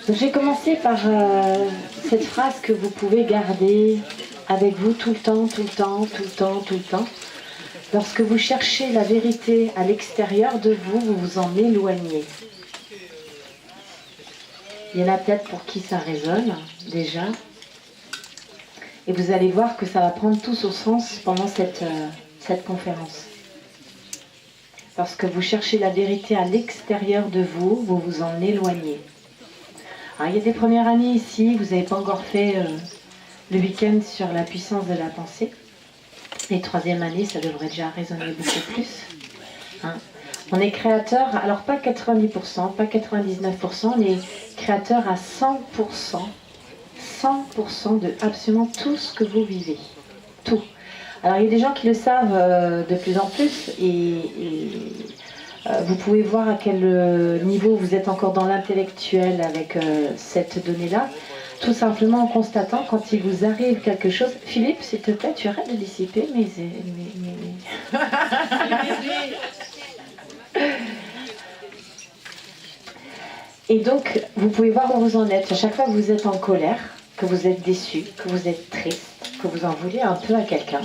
Donc, je vais commencer par cette phrase que vous pouvez garder avec vous tout le temps, tout le temps, tout le temps, tout le temps. Lorsque vous cherchez la vérité à l'extérieur de vous, vous vous en éloignez. Il y en a peut-être pour qui ça résonne déjà. Et vous allez voir que ça va prendre tout son sens pendant cette conférence. Lorsque vous cherchez la vérité à l'extérieur de vous, vous vous en éloignez. Alors, il y a des premières années ici, vous n'avez pas encore fait le week-end sur la puissance de la pensée. Et troisième année, ça devrait déjà résonner beaucoup plus. Hein. On est créateur, alors pas 90%, pas 99%, on est créateur à 100%. 100% de absolument tout ce que vous vivez. Tout. Alors il y a des gens qui le savent de plus en plus et vous pouvez voir à quel niveau vous êtes encore dans l'intellectuel avec cette donnée-là. Tout simplement en constatant quand il vous arrive quelque chose. Philippe, s'il te plaît, tu arrêtes de dissiper mes... Et donc, vous pouvez voir où vous en êtes. À chaque fois que vous êtes en colère, que vous êtes déçu, que vous êtes triste, que vous en voulez un peu à quelqu'un,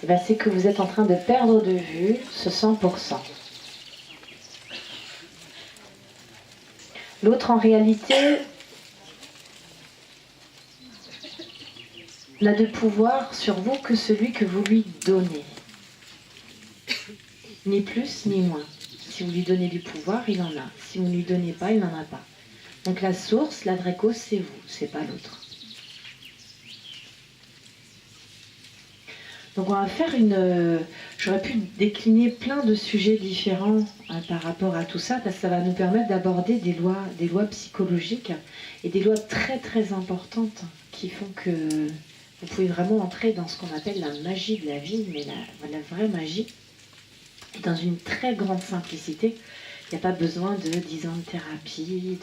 eh bien, c'est que vous êtes en train de perdre de vue ce 100%. L'autre, en réalité, n'a de pouvoir sur vous que celui que vous lui donnez. Ni plus, ni moins. Si vous lui donnez du pouvoir, il en a. Si vous ne lui donnez pas, il n'en a pas. Donc la source, la vraie cause, c'est vous, c'est pas l'autre. Donc on va faire j'aurais pu décliner plein de sujets différents par rapport à tout ça, parce que ça va nous permettre d'aborder des lois psychologiques et des lois très très importantes qui font que vous pouvez vraiment entrer dans ce qu'on appelle la magie de la vie, mais la vraie magie, dans une très grande simplicité. Il n'y a pas besoin de 10 ans de thérapie,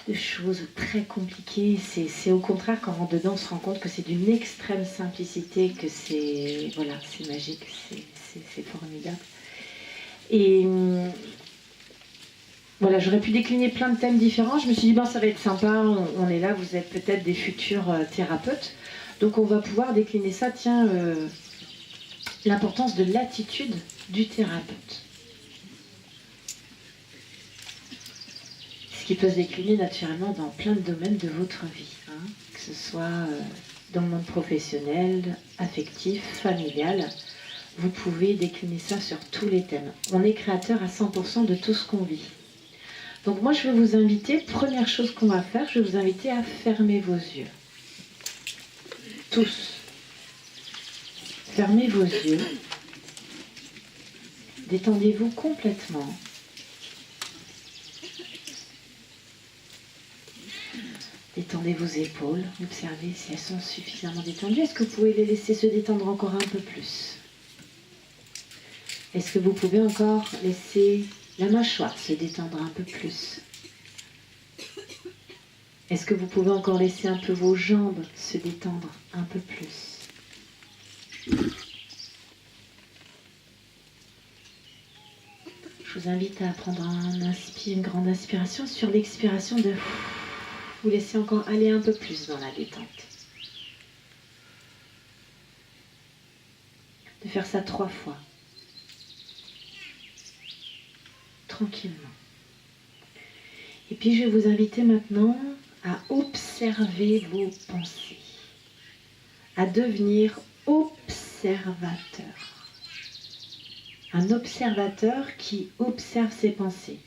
de choses très compliquées. C'est au contraire quand on rentre dedans, on se rend compte que c'est d'une extrême simplicité, que c'est magique, c'est formidable. Et voilà, j'aurais pu décliner plein de thèmes différents. Je me suis dit, ça va être sympa, on est là, vous êtes peut-être des futurs thérapeutes. Donc on va pouvoir décliner ça, l'importance de l'attitude du thérapeute. Ce qui peut se décliner naturellement dans plein de domaines de votre vie, que ce soit dans le monde professionnel, affectif, familial. Vous pouvez décliner ça sur tous les thèmes. On est créateur à 100% de tout ce qu'on vit. Donc moi je vais vous inviter, première chose qu'on va faire, je vais vous inviter à fermer vos yeux. Tous. Fermez vos yeux. Détendez-vous complètement. Détendez vos épaules, observez si elles sont suffisamment détendues. Est-ce que vous pouvez les laisser se détendre encore un peu plus? Est-ce que vous pouvez encore laisser la mâchoire se détendre un peu plus? Est-ce que vous pouvez encore laisser un peu vos jambes se détendre un peu plus? Je vous invite à prendre une grande inspiration. Sur l'expiration, vous laissez encore aller un peu plus dans la détente. De faire ça 3 fois. Tranquillement. Et puis je vais vous inviter maintenant à observer vos pensées. À devenir observateur. Un observateur qui observe ses pensées.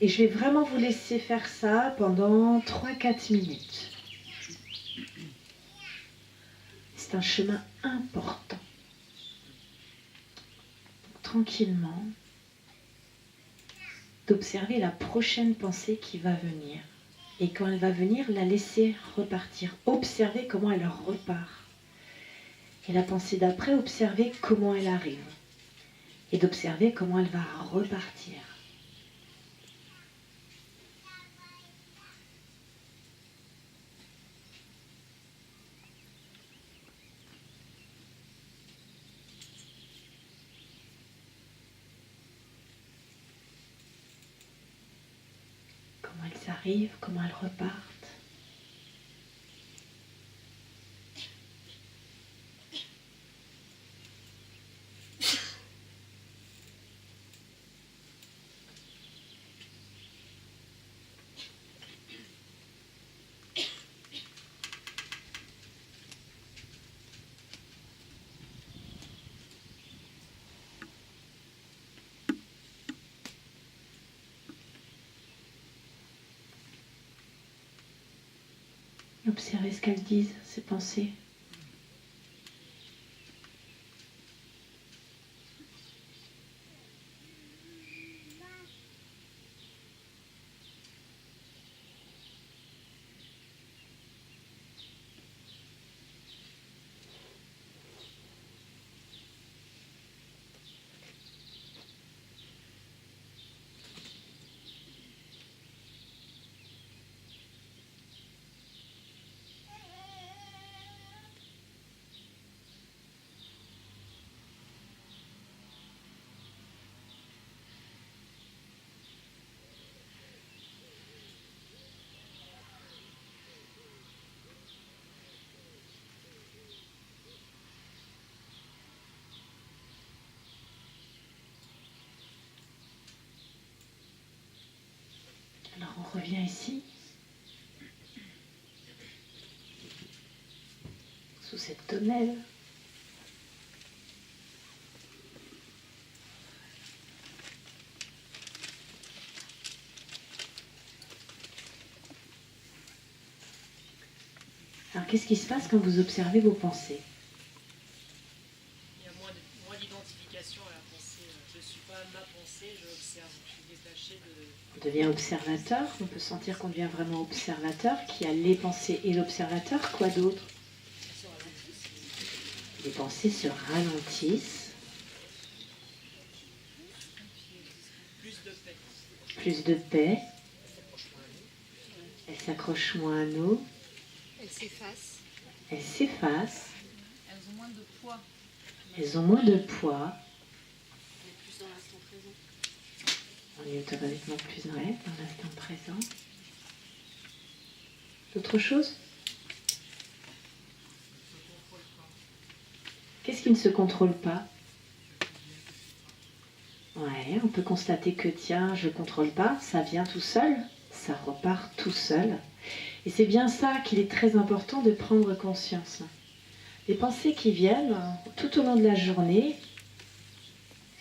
Et je vais vraiment vous laisser faire ça pendant 3-4 minutes. C'est un chemin important. Donc, tranquillement, d'observer la prochaine pensée qui va venir. Et quand elle va venir, la laisser repartir. Observer comment elle repart. Et la pensée d'après, observer comment elle arrive. Et d'observer comment elle va repartir. elles arrivent, comment elles repartent. Observez ce qu'elles disent, ces pensées. Alors on revient ici, sous cette tonnelle. Alors qu'est-ce qui se passe quand vous observez vos pensées? Il y a moins d'identification à la pensée. Je ne suis pas ma pensée, je observe. Je suis détachée de... On devient observateur, on peut sentir qu'on devient vraiment observateur, qu'il y a les pensées et l'observateur. Quoi d'autre? Les pensées se ralentissent. Plus de paix. Plus de paix. Elles s'accrochent moins à nous. Elles s'effacent. Elles s'effacent. Elles ont moins de poids. Elles ont moins de poids. On est plus dans l'instant présent. On est automatiquement plus dans l'instant présent. D'autres choses? Qu'est-ce qui ne se contrôle pas? Ouais, on peut constater que tiens, je ne contrôle pas, ça vient tout seul, ça repart tout seul. Et c'est bien ça qu'il est très important de prendre conscience. Les pensées qui viennent tout au long de la journée,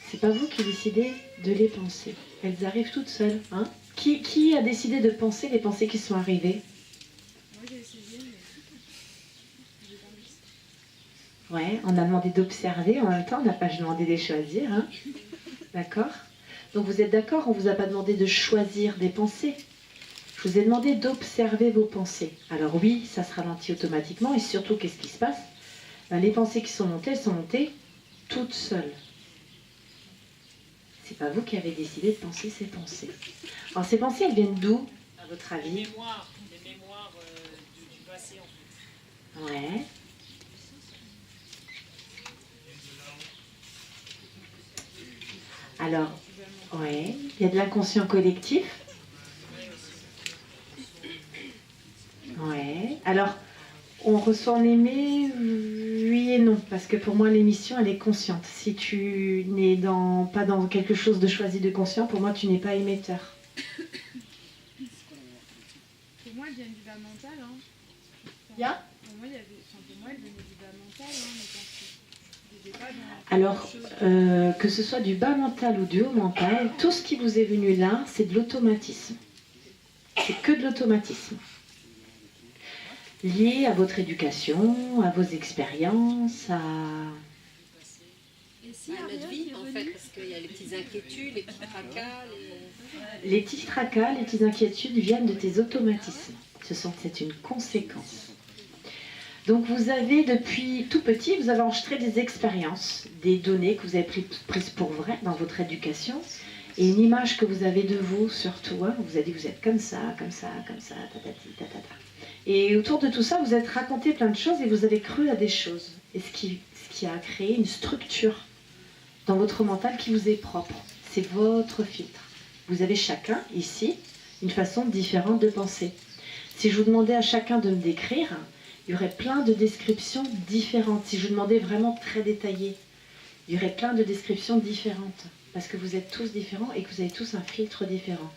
c'est pas vous qui décidez de les penser. Elles arrivent toutes seules. Hein? Qui a décidé de penser les pensées qui sont arrivées? Moi j'ai essayé, mais j'ai pas réussi. Ouais, on a demandé d'observer en même temps, on n'a pas demandé de les choisir. Hein? D'accord? Donc vous êtes d'accord, on ne vous a pas demandé de choisir des pensées. Je vous ai demandé d'observer vos pensées. Alors oui, ça se ralentit automatiquement et surtout, qu'est-ce qui se passe? Ben, les pensées qui sont montées, elles sont montées toutes seules. C'est pas vous qui avez décidé de penser ces pensées. Alors ces pensées, elles viennent d'où, à votre avis? Les mémoires du passé en fait. Ouais. Alors, ouais, il y a de l'inconscient collectif. Ouais. Alors, on reçoit en aimé, oui et non, parce que pour moi l'émission elle est consciente. Si tu n'es pas dans quelque chose de choisi de conscient, pour moi tu n'es pas émetteur. Pour moi, elle vient du bas mental. Hein. Ya Pour moi, pour moi, elle venait du bas mental. Hein, mes pensées. J'étais pas dans Alors, quelque chose. que ce soit du bas mental ou du haut mental, tout ce qui vous est venu là, c'est de l'automatisme. C'est que de l'automatisme. Lié à votre éducation, à vos expériences, à... Et si À Ariel notre vie, est en venue, fait, parce qu'il y a les petites inquiétudes, les petits tracas, Les petits tracas, les petites inquiétudes viennent de tes automatismes. C'est une conséquence. Donc vous avez, depuis tout petit, vous avez enregistré des expériences, des données que vous avez prises pour vraies dans votre éducation, et une image que vous avez de vous, surtout, hein, vous avez dit vous êtes comme ça, tatati, tatata. Et autour de tout ça, vous êtes raconté plein de choses et vous avez cru à des choses. Et ce qui a créé une structure dans votre mental qui vous est propre. C'est votre filtre. Vous avez chacun, ici, une façon différente de penser. Si je vous demandais à chacun de me décrire, il y aurait plein de descriptions différentes. Si je vous demandais vraiment très détaillé, il y aurait plein de descriptions différentes. Parce que vous êtes tous différents et que vous avez tous un filtre différent.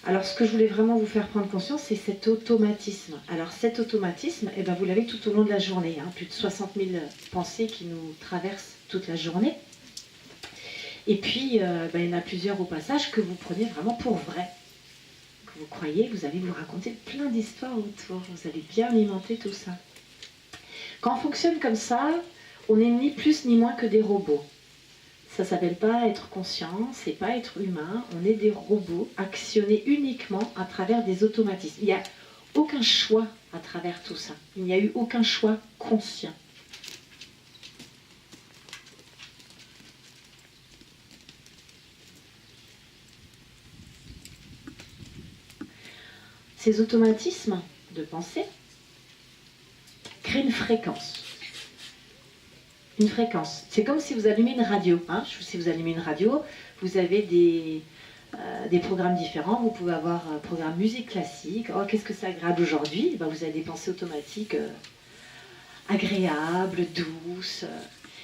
Alors ce que je voulais vraiment vous faire prendre conscience, c'est cet automatisme. Alors cet automatisme, eh ben, vous l'avez tout au long de la journée. Hein, plus de 60 000 pensées qui nous traversent toute la journée. Et puis, ben, il y en a plusieurs au passage que vous prenez vraiment pour vrai. Que vous croyez, vous allez vous raconter plein d'histoires autour. Vous allez bien alimenter tout ça. Quand on fonctionne comme ça, on n'est ni plus ni moins que des robots. Ça ne s'appelle pas être conscient, c'est pas être humain, on est des robots actionnés uniquement à travers des automatismes. Il n'y a aucun choix à travers tout ça. Il n'y a eu aucun choix conscient. Ces automatismes de pensée créent une fréquence. Une fréquence. C'est comme si vous allumez une radio. Hein. Si vous allumez une radio, vous avez des programmes différents. Vous pouvez avoir un programme musique classique. Oh, qu'est-ce que c'est agréable aujourd'hui? Ben, vous avez des pensées automatiques agréables, douces.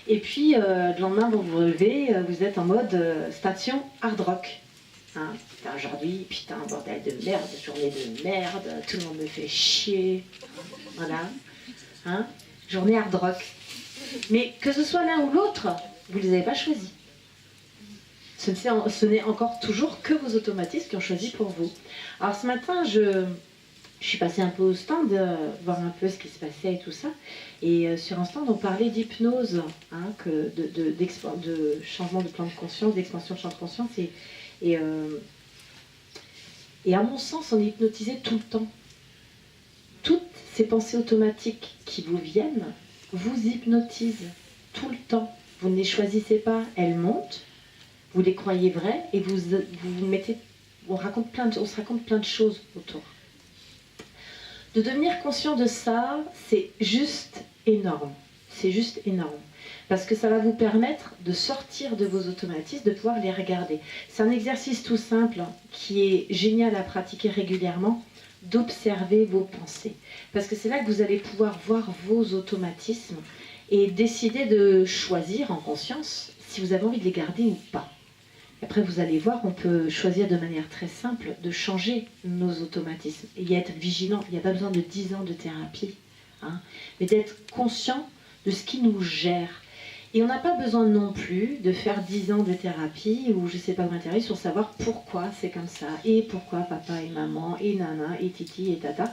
Et puis, le lendemain, vous vous relevez, vous êtes en mode station hard rock. Hein. Aujourd'hui, putain, bordel de merde, journée de merde, tout le monde me fait chier. Voilà. Hein. Journée hard rock. Mais que ce soit l'un ou l'autre, vous ne les avez pas choisis. Ce n'est encore toujours que vos automatismes qui ont choisi pour vous. Alors ce matin, je suis passée un peu au stand, voir un peu ce qui se passait et tout ça. Et sur un stand, on parlait d'hypnose, hein, de changement de plan de conscience, d'expansion de champ de conscience. Et à mon sens, on est hypnotisé tout le temps. Toutes ces pensées automatiques qui vous viennent, vous hypnotise tout le temps. Vous ne les choisissez pas, elles montent, vous les croyez vraies et vous mettez, on se raconte plein de choses autour. De devenir conscient de ça, c'est juste énorme. C'est juste énorme. Parce que ça va vous permettre de sortir de vos automatismes, de pouvoir les regarder. C'est un exercice tout simple qui est génial à pratiquer régulièrement, d'observer vos pensées. Parce que c'est là que vous allez pouvoir voir vos automatismes et décider de choisir en conscience si vous avez envie de les garder ou pas. Après, vous allez voir, on peut choisir de manière très simple de changer nos automatismes et y être vigilant. Il n'y a pas besoin de 10 ans de thérapie, hein, mais d'être conscient de ce qui nous gère. Et on n'a pas besoin non plus de faire 10 ans de thérapie ou je ne sais pas combien de thérapie pour savoir pourquoi c'est comme ça et pourquoi papa et maman et nana et titi et tata.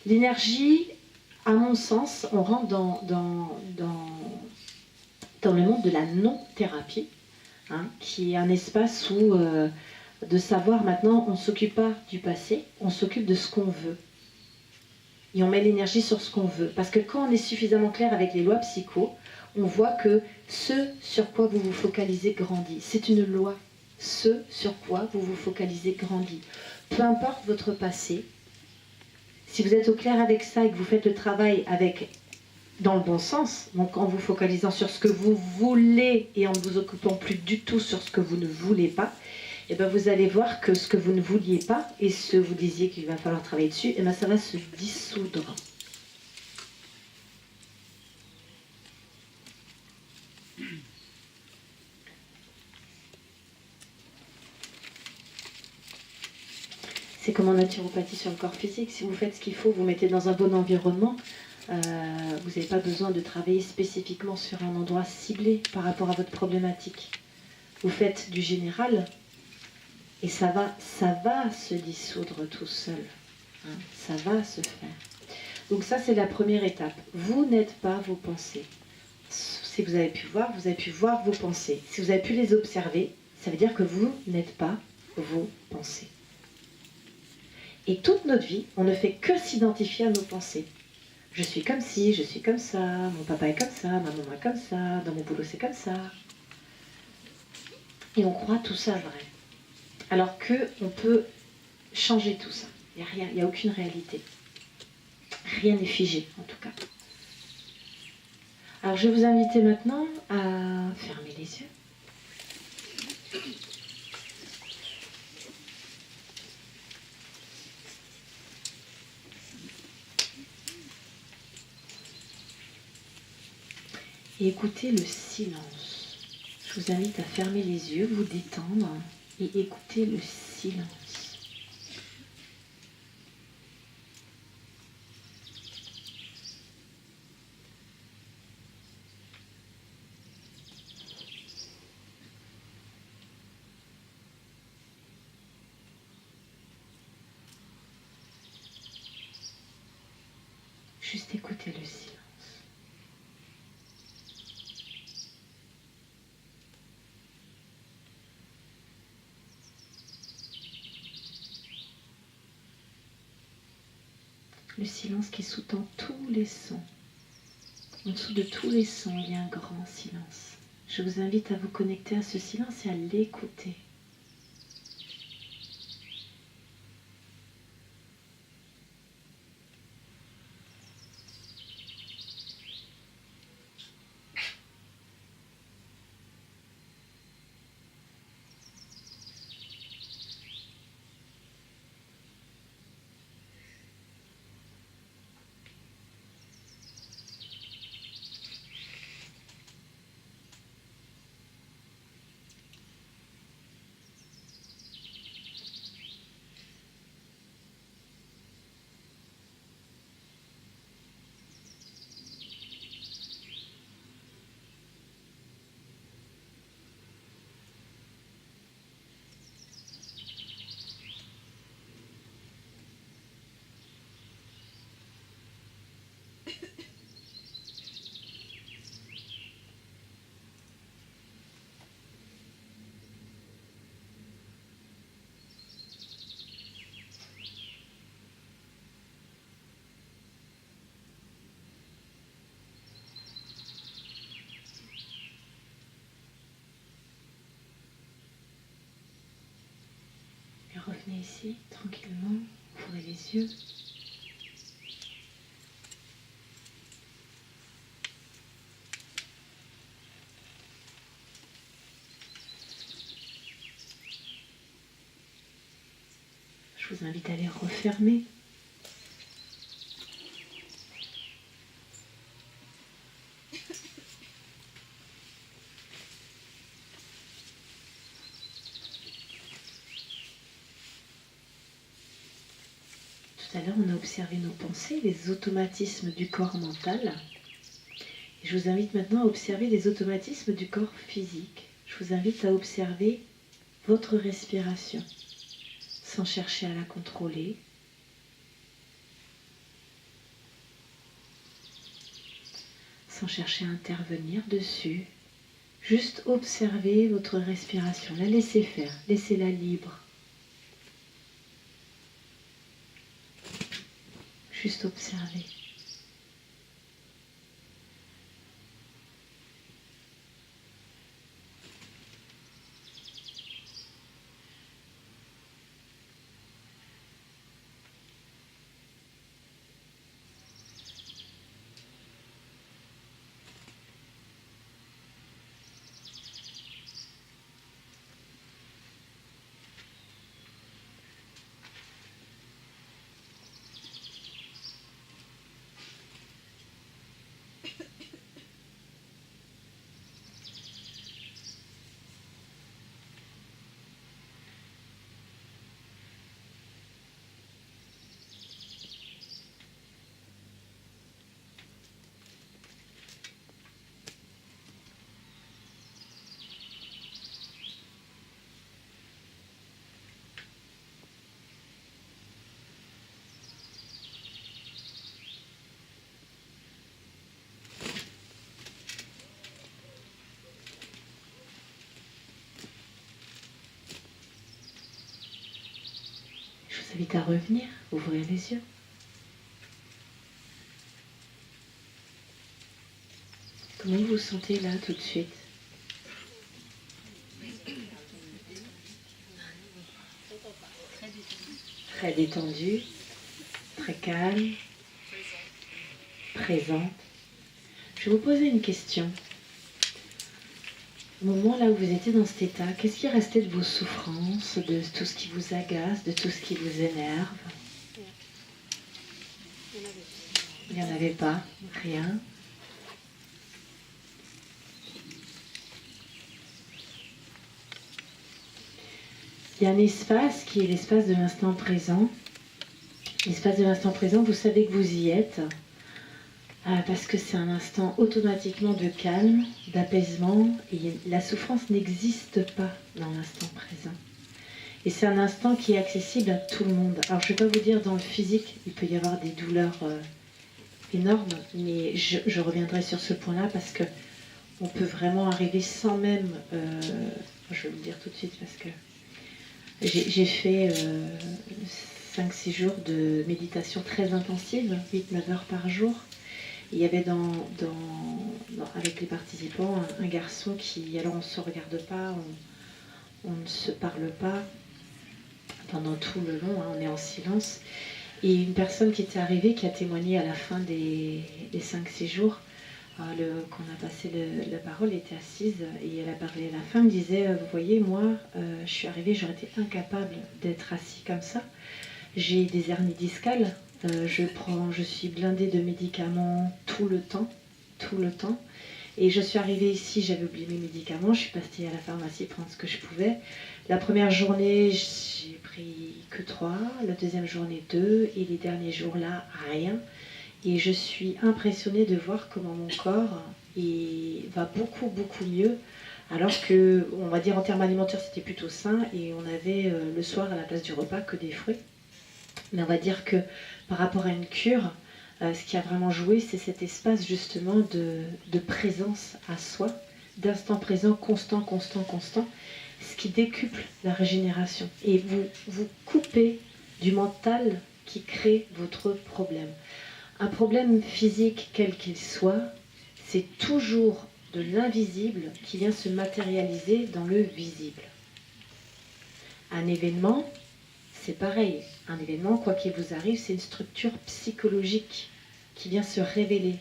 L'énergie, à mon sens, on rentre dans le monde de la non-thérapie, hein, qui est un espace où, de savoir maintenant, on ne s'occupe pas du passé, on s'occupe de ce qu'on veut. Et on met l'énergie sur ce qu'on veut. Parce que quand on est suffisamment clair avec les lois psycho, on voit que ce sur quoi vous vous focalisez grandit. C'est une loi. Ce sur quoi vous vous focalisez grandit. Peu importe votre passé, si vous êtes au clair avec ça et que vous faites le travail dans le bon sens, donc en vous focalisant sur ce que vous voulez et en ne vous occupant plus du tout sur ce que vous ne voulez pas, et ben vous allez voir que ce que vous ne vouliez pas et ce que vous disiez qu'il va falloir travailler dessus, et ben ça va se dissoudre. C'est comme en naturopathie sur le corps physique. Si vous faites ce qu'il faut, vous mettez dans un bon environnement, vous n'avez pas besoin de travailler spécifiquement sur un endroit ciblé par rapport à votre problématique. Vous faites du général et ça va se dissoudre tout seul. Hein, ça va se faire. Donc ça, c'est la première étape. Vous n'êtes pas vos pensées. Si vous avez pu voir vos pensées. Si vous avez pu les observer, ça veut dire que vous n'êtes pas vos pensées. Et toute notre vie, on ne fait que s'identifier à nos pensées. Je suis comme ci, je suis comme ça, mon papa est comme ça, ma maman est comme ça, dans mon boulot c'est comme ça. Et on croit tout ça vrai. Alors qu'on peut changer tout ça. Il n'y a rien, il n'y a aucune réalité. Rien n'est figé, en tout cas. Alors je vais vous inviter maintenant à fermer les yeux. et écoutez le silence. Je vous invite à fermer les yeux, vous détendre et écouter le silence. Juste écouter le silence. Le silence qui sous-tend tous les sons. En dessous de tous les sons, il y a un grand silence. Je vous invite à vous connecter à ce silence et à l'écouter. Et revenez ici, tranquillement, ouvrez les yeux. Je vous invite à les refermer. Tout à l'heure, on a observé nos pensées, les automatismes du corps mental. Et je vous invite maintenant à observer les automatismes du corps physique. Je vous invite à observer votre respiration, sans chercher à la contrôler. Sans chercher à intervenir dessus. Juste observer votre respiration, la laisser faire, laissez-la libre. Juste observer. Je vous invite à revenir, ouvrir les yeux. Comment vous vous sentez là tout de suite? Très détendu, très calme, présente. Je vais vous poser une question. Au moment là où vous étiez dans cet état, qu'est-ce qui restait de vos souffrances, de tout ce qui vous agace, de tout ce qui vous énerve? Il n'y en avait pas, rien. il y a un espace qui est l'espace de l'instant présent. L'espace de l'instant présent, vous savez que vous y êtes, parce que c'est un instant automatiquement de calme, d'apaisement, et la souffrance n'existe pas dans l'instant présent. Et c'est un instant qui est accessible à tout le monde. Alors je ne vais pas vous dire dans le physique, il peut y avoir des douleurs énormes, mais je reviendrai sur ce point-là parce que on peut vraiment arriver sans même, je vais vous le dire tout de suite parce que j'ai fait 5-6 jours de méditation très intensive, 8-9 heures par jour. Il y avait avec les participants un garçon qui, alors on ne se regarde pas, on ne se parle pas pendant tout le long, on est en silence. Et une personne qui était arrivée, qui a témoigné à la fin des 5-6 jours, qu'on a passé la parole, était assise et elle a parlé à la fin, elle disait, vous voyez, moi, je suis arrivée, j'aurais été incapable d'être assis comme ça. J'ai des hernies discales, je suis blindée de médicaments tout le temps. Et je suis arrivée ici, j'avais oublié mes médicaments, je suis partie à la pharmacie prendre ce que je pouvais. La première journée, j'ai pris que 3, la deuxième journée 2, et les derniers jours là, rien. Et je suis impressionnée de voir comment mon corps va beaucoup, beaucoup mieux. Alors que, on va dire en termes alimentaires, c'était plutôt sain, et on avait le soir à la place du repas que des fruits. Mais on va dire que par rapport à une cure, ce qui a vraiment joué, c'est cet espace justement de présence à soi, d'instant présent constant, ce qui décuple la régénération. Et vous coupez du mental qui crée votre problème. Un problème physique, quel qu'il soit, c'est toujours de l'invisible qui vient se matérialiser dans le visible. Un événement, c'est pareil. Un événement, quoi qu'il vous arrive, c'est une structure psychologique qui vient se révéler.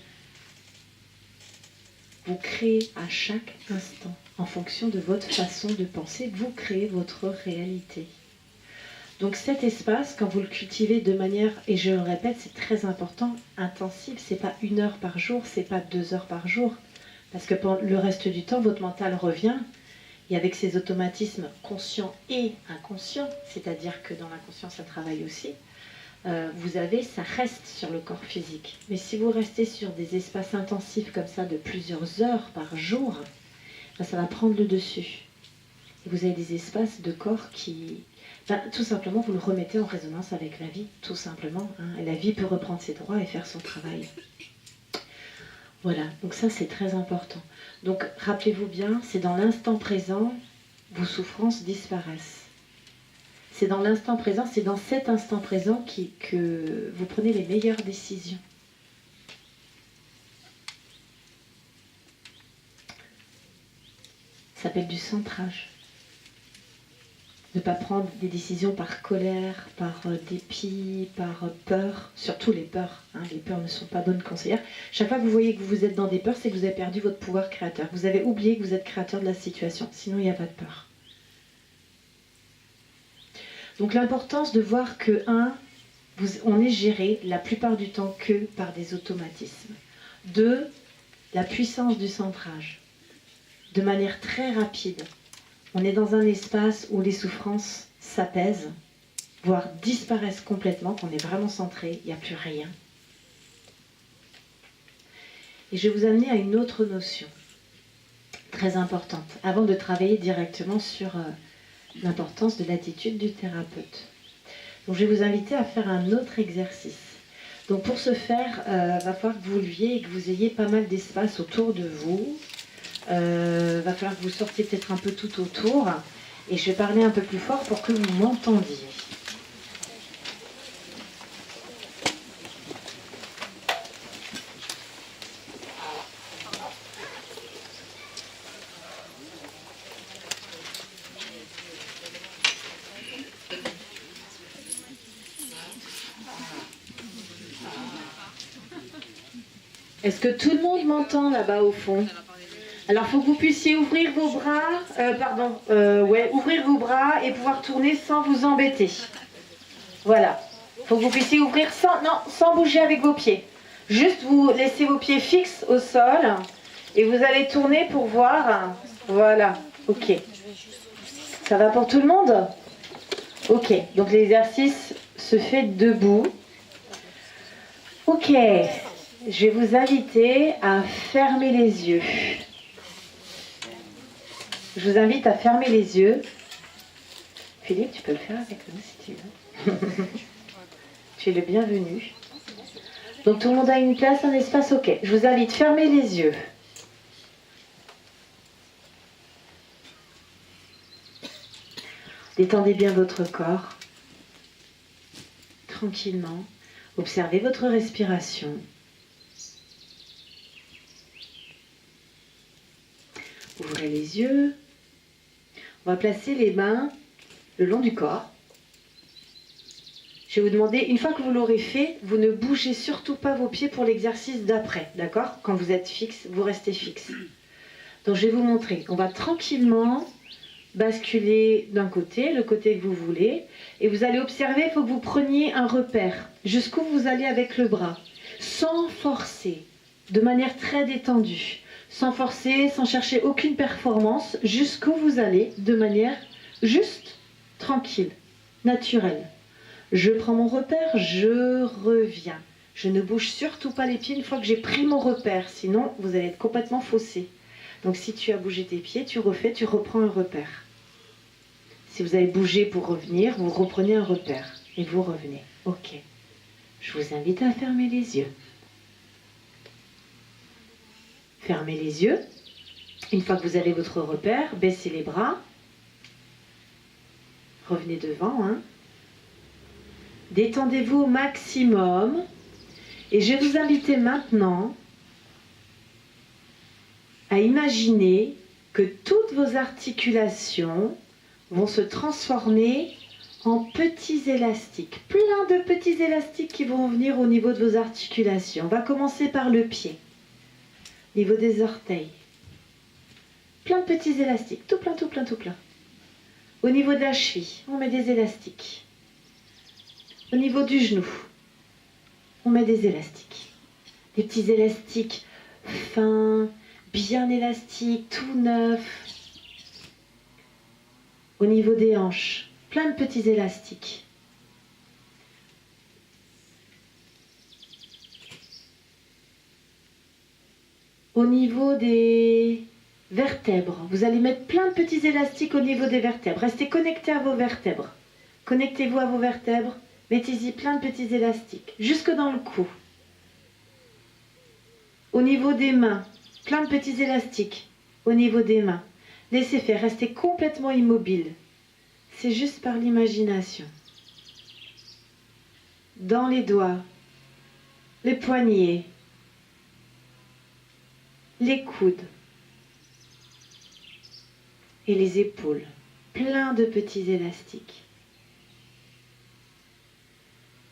Vous créez à chaque instant, en fonction de votre façon de penser, vous créez votre réalité. Donc cet espace, quand vous le cultivez de manière, et je le répète, c'est très important, intensive, c'est pas 1 heure par jour, c'est pas 2 heures par jour, parce que pendant le reste du temps, votre mental revient, et avec ses automatismes conscients et inconscients, c'est-à-dire que dans l'inconscient, ça travaille aussi, ça reste sur le corps physique. Mais si vous restez sur des espaces intensifs comme ça de plusieurs heures par jour, ça va prendre le dessus. Et vous avez des espaces de corps qui... tout simplement, vous le remettez en résonance avec la vie, tout simplement. Et la vie peut reprendre ses droits et faire son travail. Voilà, donc ça c'est très important. Donc rappelez-vous bien, c'est dans l'instant présent, vos souffrances disparaissent. C'est dans l'instant présent, c'est dans cet instant présent que vous prenez les meilleures décisions. Ça s'appelle du centrage. Ne pas prendre des décisions par colère, par dépit, par peur, surtout les peurs. Les peurs ne sont pas bonnes conseillères. Chaque fois que vous voyez que vous êtes dans des peurs, c'est que vous avez perdu votre pouvoir créateur. Vous avez oublié que vous êtes créateur de la situation, sinon il n'y a pas de peur. Donc l'importance de voir que, on est géré la plupart du temps que par des automatismes. 2, la puissance du centrage. De manière très rapide, on est dans un espace où les souffrances s'apaisent, voire disparaissent complètement, qu'on est vraiment centré, il n'y a plus rien. Et je vais vous amener à une autre notion, très importante, avant de travailler directement sur l'importance de l'attitude du thérapeute. Donc je vais vous inviter à faire un autre exercice. Donc pour ce faire, va falloir que vous leviez et que vous ayez pas mal d'espace autour de vous. Va falloir que vous sortiez peut-être un peu tout autour. Et je vais parler un peu plus fort pour que vous m'entendiez. Est-ce que tout le monde m'entend là-bas au fond ? Alors, il faut que vous puissiez ouvrir vos bras, ouvrir vos bras et pouvoir tourner sans vous embêter. Voilà. Il faut que vous puissiez ouvrir sans bouger avec vos pieds. Juste vous laissez vos pieds fixes au sol et vous allez tourner pour voir. Voilà. Ok. Ça va pour tout le monde ? Ok, donc l'exercice se fait debout. Ok, je vais vous inviter à fermer les yeux. Je vous invite à fermer les yeux. Philippe, tu peux le faire avec nous si tu veux. Tu es le bienvenu. Donc tout le monde a une place, un espace, ok. Je vous invite à fermer les yeux. Détendez bien votre corps. Tranquillement. Observez votre respiration. Ouvrez les yeux. On va placer les mains le long du corps. Je vais vous demander, une fois que vous l'aurez fait, vous ne bougez surtout pas vos pieds pour l'exercice d'après, d'accord? Quand vous êtes fixe, vous restez fixe. Donc je vais vous montrer. On va tranquillement basculer d'un côté, le côté que vous voulez, et vous allez observer, il faut que vous preniez un repère, jusqu'où vous allez avec le bras, sans forcer, de manière très détendue, sans forcer, sans chercher aucune performance, jusqu'où vous allez, de manière juste, tranquille, naturelle. Je prends mon repère, je reviens. Je ne bouge surtout pas les pieds une fois que j'ai pris mon repère, sinon vous allez être complètement faussé. Donc si tu as bougé tes pieds, tu refais, tu reprends un repère. Si vous avez bougé pour revenir, vous reprenez un repère et vous revenez. Ok. Je vous invite à fermer les yeux. Fermez les yeux. Une fois que vous avez votre repère, baissez les bras. Revenez devant. Détendez-vous au maximum. Et je vais vous inviter maintenant à imaginer que toutes vos articulations vont se transformer en petits élastiques. Plein de petits élastiques qui vont venir au niveau de vos articulations. On va commencer par le pied, au niveau des orteils. Plein de petits élastiques, tout plein, tout plein, tout plein. Au niveau de la cheville, on met des élastiques. Au niveau du genou, on met des élastiques. Des petits élastiques fins, bien élastiques, tout neufs. Au niveau des hanches, plein de petits élastiques. Au niveau des vertèbres, vous allez mettre plein de petits élastiques au niveau des vertèbres. Restez connectés à vos vertèbres. Connectez-vous à vos vertèbres. Mettez-y plein de petits élastiques, jusque dans le cou. Au niveau des mains, plein de petits élastiques. Au niveau des mains. Laissez faire, restez complètement immobile. C'est juste par l'imagination. Dans les doigts, les poignets, les coudes et les épaules. Plein de petits élastiques.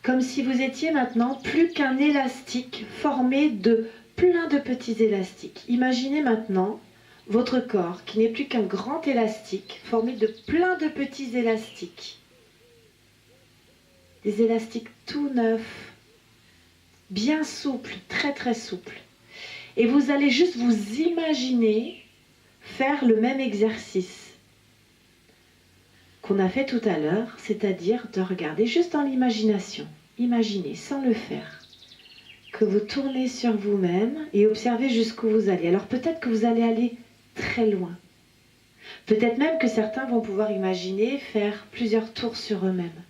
Comme si vous étiez maintenant plus qu'un élastique formé de plein de petits élastiques. Imaginez maintenant votre corps qui n'est plus qu'un grand élastique formé de plein de petits élastiques. Des élastiques tout neufs, bien souples, très très souples. Et vous allez juste vous imaginer faire le même exercice qu'on a fait tout à l'heure, c'est-à-dire de regarder juste dans l'imagination. Imaginez, sans le faire, que vous tournez sur vous-même et observez jusqu'où vous allez. Alors peut-être que vous allez aller très loin. Peut-être même que certains vont pouvoir imaginer faire plusieurs tours sur eux-mêmes.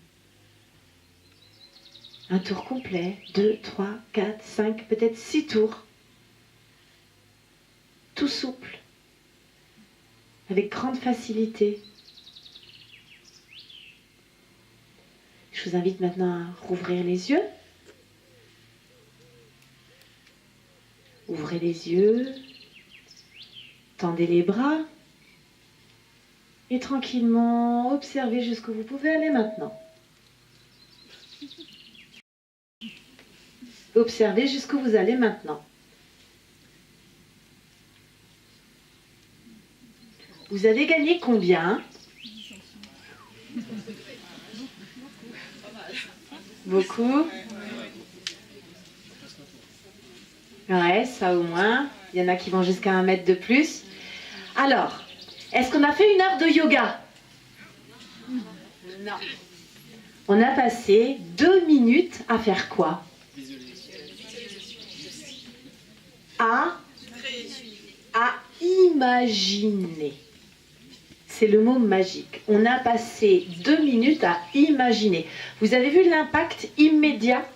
Un tour complet, 2, 3, 4, 5, peut-être 6 tours. Tout souple, avec grande facilité. Je vous invite maintenant à rouvrir les yeux. Ouvrez les yeux, tendez les bras et tranquillement observez jusqu'où vous pouvez aller maintenant. Observez jusqu'où vous allez maintenant. Vous avez gagné combien? Beaucoup? Ouais, ça au moins. Il y en a qui vont jusqu'à 1 mètre de plus. Alors, est-ce qu'on a fait 1 heure de yoga? Non. On a passé 2 minutes à faire quoi? À imaginer. C'est le mot magique. On a passé 2 minutes à imaginer. Vous avez vu l'impact immédiat?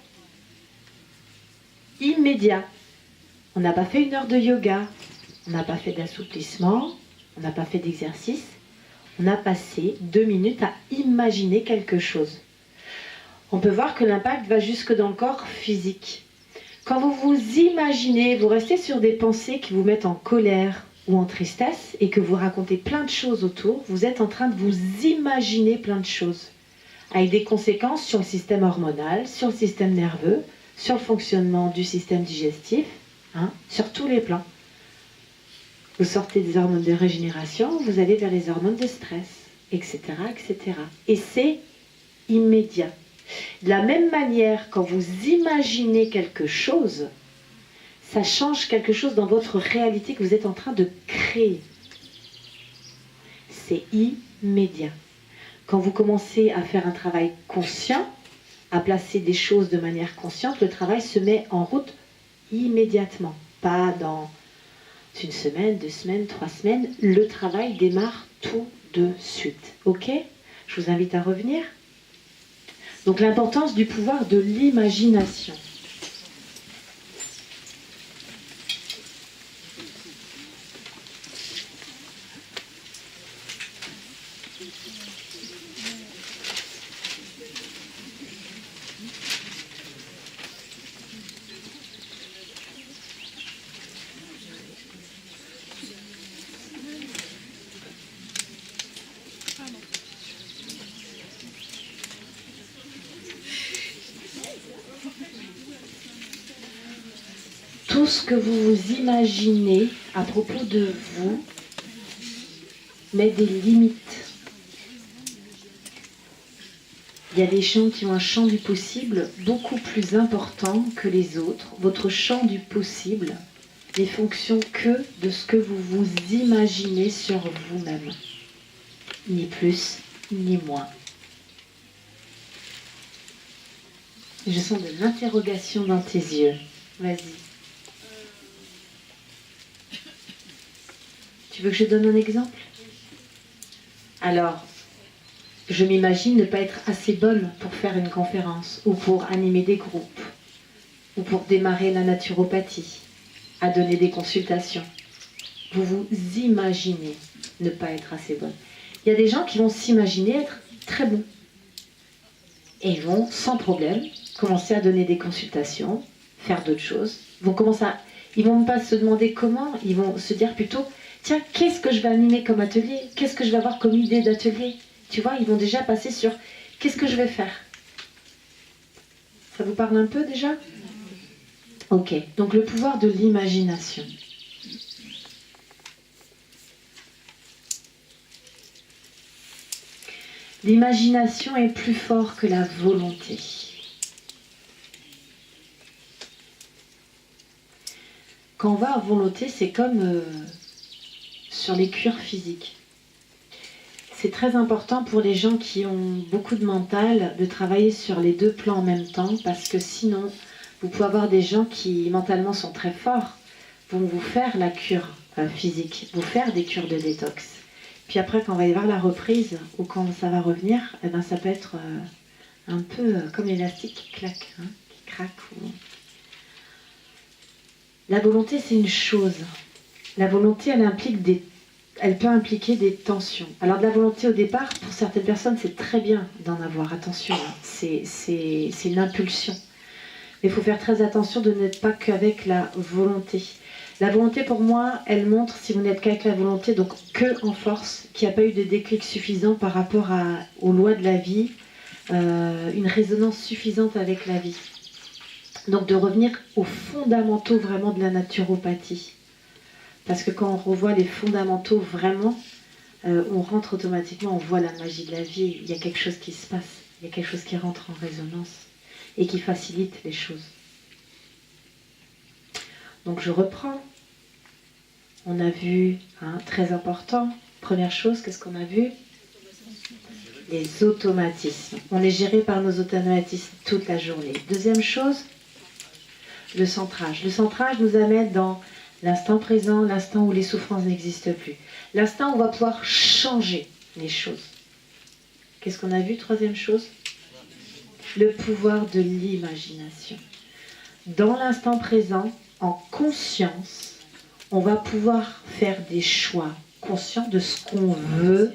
Immédiat. On n'a pas fait 1 heure de yoga, on n'a pas fait d'assouplissement, on n'a pas fait d'exercice. On a passé 2 minutes à imaginer quelque chose. On peut voir que l'impact va jusque dans le corps physique. Quand vous vous imaginez, vous restez sur des pensées qui vous mettent en colère ou en tristesse et que vous racontez plein de choses autour, vous êtes en train de vous imaginer plein de choses, avec des conséquences sur le système hormonal, sur le système nerveux, sur le fonctionnement du système digestif, sur tous les plans. Vous sortez des hormones de régénération, vous allez vers les hormones de stress, etc., etc. Et c'est immédiat. De la même manière, quand vous imaginez quelque chose, ça change quelque chose dans votre réalité que vous êtes en train de créer. C'est immédiat. Quand vous commencez à faire un travail conscient, à placer des choses de manière consciente, le travail se met en route immédiatement. Pas dans 1 semaine, 2 semaines, 3 semaines. Le travail démarre tout de suite. Ok? Je vous invite à revenir. Donc l'importance du pouvoir de l'imagination. Tout ce que vous vous imaginez à propos de vous met des limites. Il y a des gens qui ont un champ du possible beaucoup plus important que les autres. Votre champ du possible n'est fonction que de ce que vous vous imaginez sur vous-même. Ni plus, ni moins. Je sens de l'interrogation dans tes yeux. Vas-y. Tu veux que je donne un exemple? Alors, je m'imagine ne pas être assez bonne pour faire une conférence, ou pour animer des groupes, ou pour démarrer la naturopathie, à donner des consultations. Vous vous imaginez ne pas être assez bonne. Il y a des gens qui vont s'imaginer être très bons. Et ils vont, sans problème, commencer à donner des consultations, faire d'autres choses. Ils vont pas se demander comment, ils vont se dire plutôt, tiens, qu'est-ce que je vais animer comme atelier? Qu'est-ce que je vais avoir comme idée d'atelier? Tu vois, ils vont déjà passer sur, qu'est-ce que je vais faire? Ça vous parle un peu déjà? Ok, donc le pouvoir de l'imagination. L'imagination est plus fort que la volonté. Quand on va à volonté, c'est comme sur les cures physiques. C'est très important pour les gens qui ont beaucoup de mental de travailler sur les 2 plans en même temps, parce que sinon, vous pouvez avoir des gens qui mentalement sont très forts, vont vous faire la cure physique, vous faire des cures de détox. Puis après, quand on va y avoir la reprise, ou quand ça va revenir, eh ben, ça peut être un peu comme l'élastique qui claque, qui craque. La volonté, c'est une chose. La volonté, elle peut impliquer des tensions. Alors de la volonté au départ, pour certaines personnes, c'est très bien d'en avoir. Attention, c'est une impulsion. Mais il faut faire très attention de n'être pas qu'avec la volonté. La volonté, pour moi, elle montre, si vous n'êtes qu'avec la volonté, donc que en force, qu'il n'y a pas eu de déclic suffisant par rapport aux lois de la vie, une résonance suffisante avec la vie. Donc de revenir aux fondamentaux vraiment de la naturopathie. Parce que quand on revoit les fondamentaux vraiment, on rentre automatiquement, on voit la magie de la vie. Il y a quelque chose qui se passe, il y a quelque chose qui rentre en résonance et qui facilite les choses. Donc je reprends. On a vu, très important, première chose, qu'est-ce qu'on a vu? Les automatismes. On est géré par nos automatismes toute la journée. Deuxième chose, le centrage. Le centrage nous amène dans l'instant présent, l'instant où les souffrances n'existent plus. L'instant où on va pouvoir changer les choses. Qu'est-ce qu'on a vu, troisième chose? Le pouvoir de l'imagination. Dans l'instant présent, en conscience, on va pouvoir faire des choix conscients de ce qu'on veut.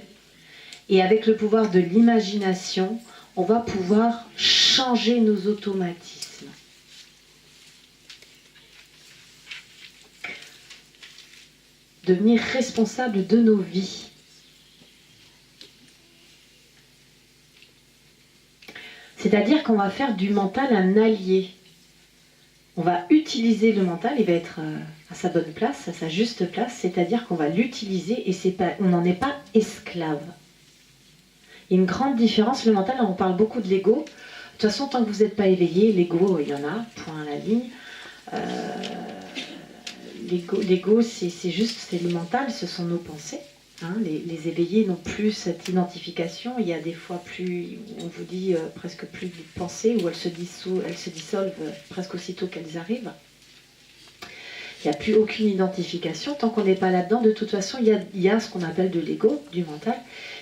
Et avec le pouvoir de l'imagination, on va pouvoir changer nos automatismes. Devenir responsable de nos vies. C'est-à-dire qu'on va faire du mental un allié. On va utiliser le mental, il va être à sa bonne place, à sa juste place, c'est-à-dire qu'on va l'utiliser et on n'en est pas esclave. Il y a une grande différence, le mental, on parle beaucoup de l'ego. De toute façon, tant que vous n'êtes pas éveillé, l'ego, il y en a, point à la ligne. L'ego, c'est juste, c'est le mental, ce sont nos pensées. Hein, les éveillés n'ont plus cette identification. Il y a des fois plus, on vous dit presque plus de pensées, où elles se dissolvent presque aussitôt qu'elles arrivent. Il n'y a plus aucune identification. Tant qu'on n'est pas là-dedans, de toute façon, il y a ce qu'on appelle de l'ego, du mental.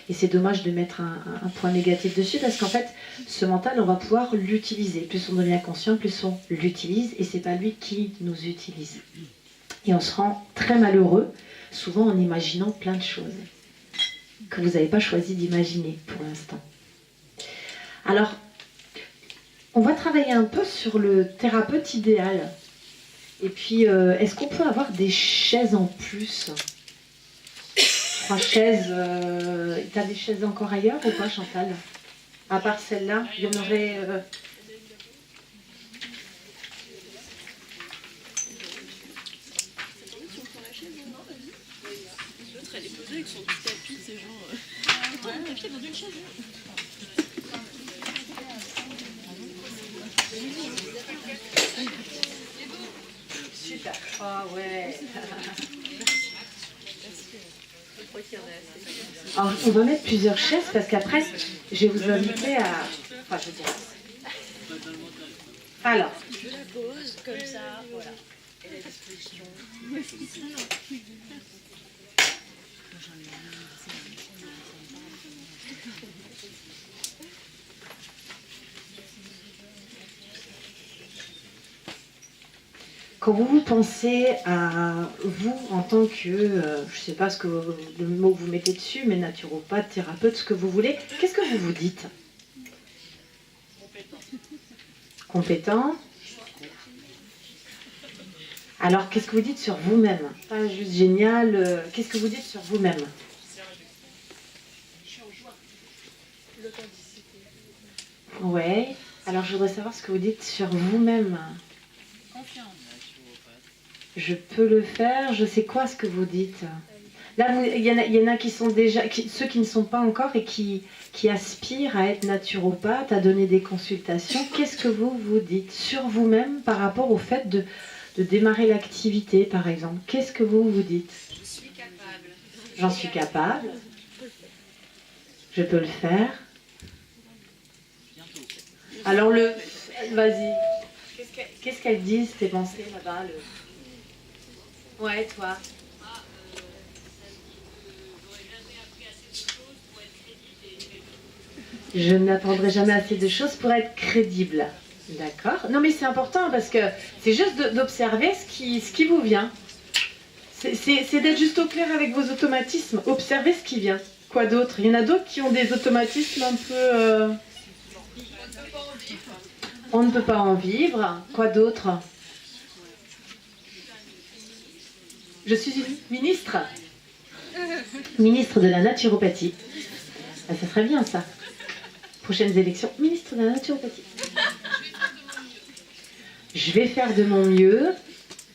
Et c'est dommage de mettre un point négatif dessus, parce qu'en fait, ce mental, on va pouvoir l'utiliser. Plus on devient conscient, plus on l'utilise, et c'est pas lui qui nous utilise. Et on se rend très malheureux, souvent en imaginant plein de choses que vous n'avez pas choisi d'imaginer pour l'instant. Alors, on va travailler un peu sur le thérapeute idéal. Et puis, est-ce qu'on peut avoir des chaises en plus? 3 chaises. T'as des chaises encore ailleurs ou pas, Chantal? À part celle-là, il y en aurait... L'autre, elle est posée avec son petit tapis, c'est genre... Ouais, on a pied dans une chaise. Super. Ah ouais. Alors, on va mettre plusieurs chaises parce qu'après, je vais vous inviter à... Enfin, je veux dire... Alors. Je la pose comme ça, voilà. Et la disposition. Quand vous pensez à vous en tant que, je ne sais pas ce que le mot que vous mettez dessus, mais naturopathe, thérapeute, ce que vous voulez, qu'est-ce que vous vous dites? Compétent. Alors, qu'est-ce que vous dites sur vous-même? Pas juste génial, qu'est-ce que vous dites sur vous-même? Je suis en joie. L'authenticité. Ouais. Alors, je voudrais savoir ce que vous dites sur vous-même. Confiance. Je peux le faire, je sais quoi ce que vous dites. Là, il y en a qui sont déjà, ceux qui ne sont pas encore et qui aspirent à être naturopathe, à donner des consultations. Qu'est-ce que vous vous dites sur vous-même par rapport au fait de démarrer l'activité, par exemple? Qu'est-ce que vous vous dites? Je suis capable. J'en suis capable. Je peux le faire. Alors vas-y. Qu'est-ce qu'elles disent tes pensées là-bas? Ouais, toi. Je n'apprendrai jamais assez de choses pour être crédible. D'accord. Non, mais c'est important parce que c'est juste d'observer ce qui vous vient. C'est d'être juste au clair avec vos automatismes. Observez ce qui vient. Quoi d'autre? Il y en a d'autres qui ont des automatismes un peu... On ne peut pas en vivre. Quoi d'autre? Je suis une ministre. Ministre de la naturopathie. Ah, ça serait bien ça. Prochaines élections, ministre de la naturopathie. Je vais faire de mon mieux,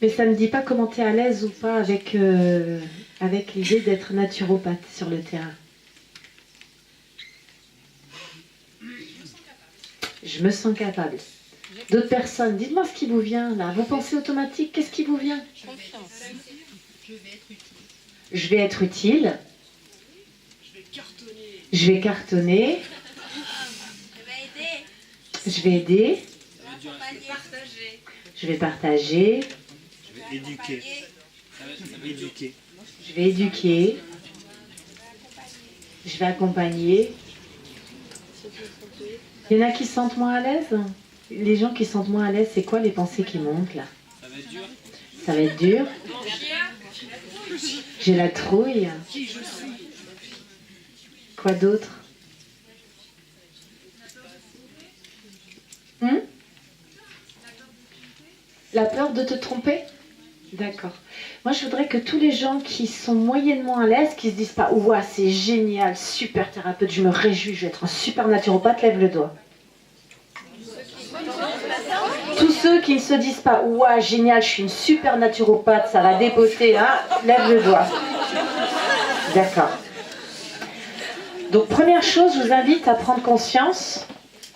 mais ça ne me dit pas comment tu es à l'aise ou pas avec l'idée d'être naturopathe sur le terrain. Je me sens capable. D'autres personnes, dites-moi ce qui vous vient là. Vos pensées automatiques, qu'est-ce qui vous vient? Confiance. Je vais être utile. Je vais être utile. Je vais cartonner. Je vais cartonner. Je vais aider. Je vais partager. Je vais éduquer. Ça va éduquer. Je vais éduquer. Je vais accompagner. Il y en a qui se sentent moins à l'aise. Les gens qui se sentent moins à l'aise, c'est quoi les pensées qui montent là? Ça va être dur. Ça va être dur. J'ai la trouille. Quoi d'autre? La peur de te tromper? D'accord. Moi, je voudrais que tous les gens qui sont moyennement à l'aise, qui se disent pas ouah, c'est génial, super thérapeute, je me réjouis, je vais être un super naturopathe, lève le doigt. Tous ceux qui ne se disent pas ouah, génial, je suis une super naturopathe, ça va dépoter, hein, lève le doigt. D'accord. Donc, première chose, je vous invite à prendre conscience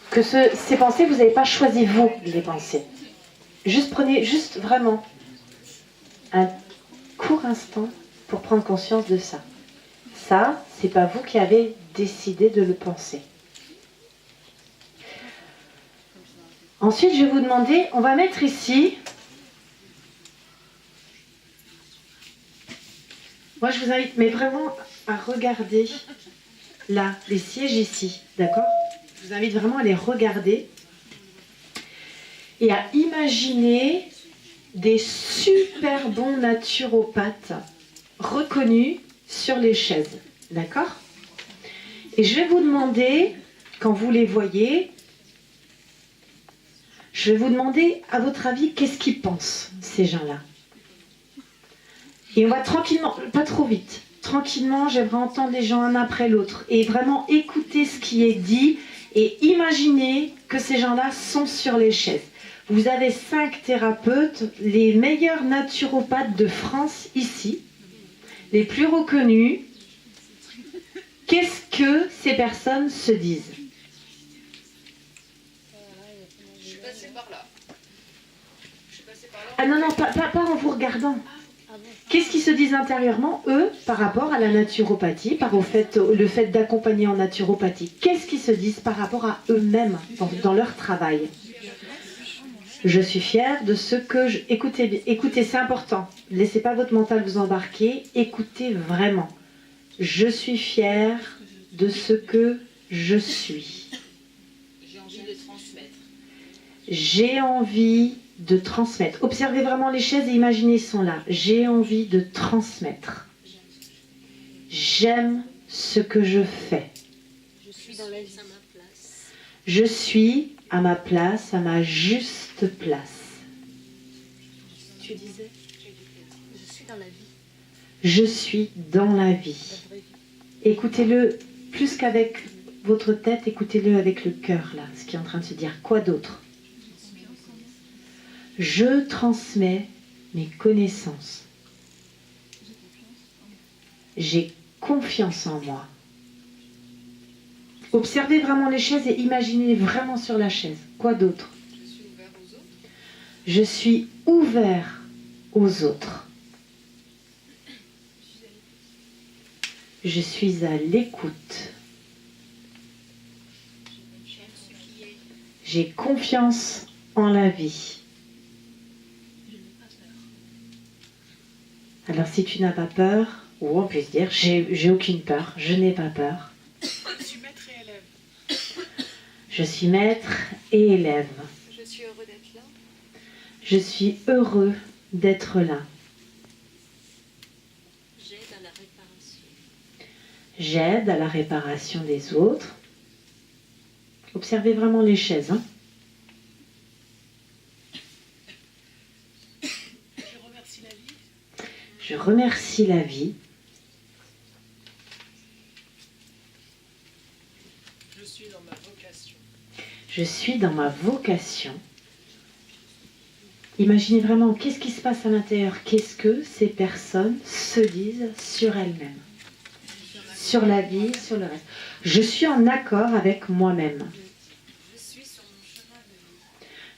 que ces pensées, vous n'avez pas choisi vous de les penser. Prenez vraiment un court instant pour prendre conscience de ça. Ça, c'est pas vous qui avez décidé de le penser. Ensuite, je vais vous demander, on va mettre ici. Moi, je vous invite, mais vraiment à regarder là, les sièges ici, d'accord? Je vous invite vraiment à les regarder et à imaginer des super bons naturopathes reconnus sur les chaises, d'accord? Et je vais vous demander, quand vous les voyez, je vais vous demander, à votre avis, qu'est-ce qu'ils pensent, ces gens-là? Et on va tranquillement, pas trop vite, tranquillement, j'aimerais entendre les gens un après l'autre et vraiment écouter ce qui est dit et imaginer que ces gens-là sont sur les chaises. Vous avez 5 thérapeutes, les meilleurs naturopathes de France ici, les plus reconnus. Qu'est-ce que ces personnes se disent? Je suis passée par là. Ah non, non, pas en vous regardant. Qu'est-ce qu'ils se disent intérieurement, eux, par rapport à la naturopathie, le fait d'accompagner en naturopathie? Qu'est-ce qu'ils se disent par rapport à eux-mêmes dans leur travail? Je suis fière de ce que je... Écoutez, c'est important. Ne laissez pas votre mental vous embarquer. Écoutez vraiment. Je suis fière de ce que je suis. J'ai envie de transmettre. J'ai envie de transmettre. Observez vraiment les chaises et imaginez, ils sont là. J'ai envie de transmettre. J'aime ce que je fais. Je suis dans la vie à ma place. Je suis à ma place, à ma juste place. Tu disais, je suis dans la vie. Je suis dans la vie. Écoutez-le plus qu'avec votre tête, écoutez-le avec le cœur, là, ce qui est en train de se dire. Quoi d'autre? Je transmets mes connaissances. J'ai confiance en moi. Observez vraiment les chaises et imaginez vraiment sur la chaise. Quoi d'autre? Je suis ouvert aux autres. Je suis à l'écoute. J'ai confiance en la vie. Alors si tu n'as pas peur, ou on peut se dire, j'ai aucune peur, je n'ai pas peur. Je suis maître et élève. Je suis maître et élève. Je suis heureux d'être là. Je suis heureux d'être là. J'aide à la réparation. J'aide à la réparation des autres. Observez vraiment les chaises. Hein. Je remercie la vie. Je remercie la vie. Je suis dans ma vocation. Je suis dans ma vocation. Imaginez vraiment qu'est-ce qui se passe à l'intérieur. Qu'est-ce que ces personnes se disent sur elles-mêmes. Sur la vie, sur le reste. Je suis en accord avec moi-même.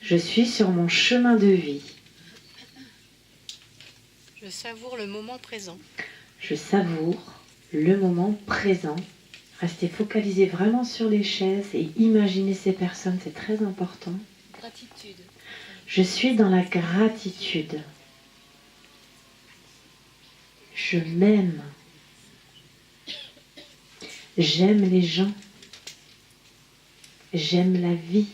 Je suis sur mon chemin de vie. Je savoure le moment présent. Je savoure le moment présent. Restez focalisés vraiment sur les chaises et imaginez ces personnes, c'est très important. Gratitude. Je suis dans la gratitude. Je m'aime. J'aime les gens. J'aime la vie.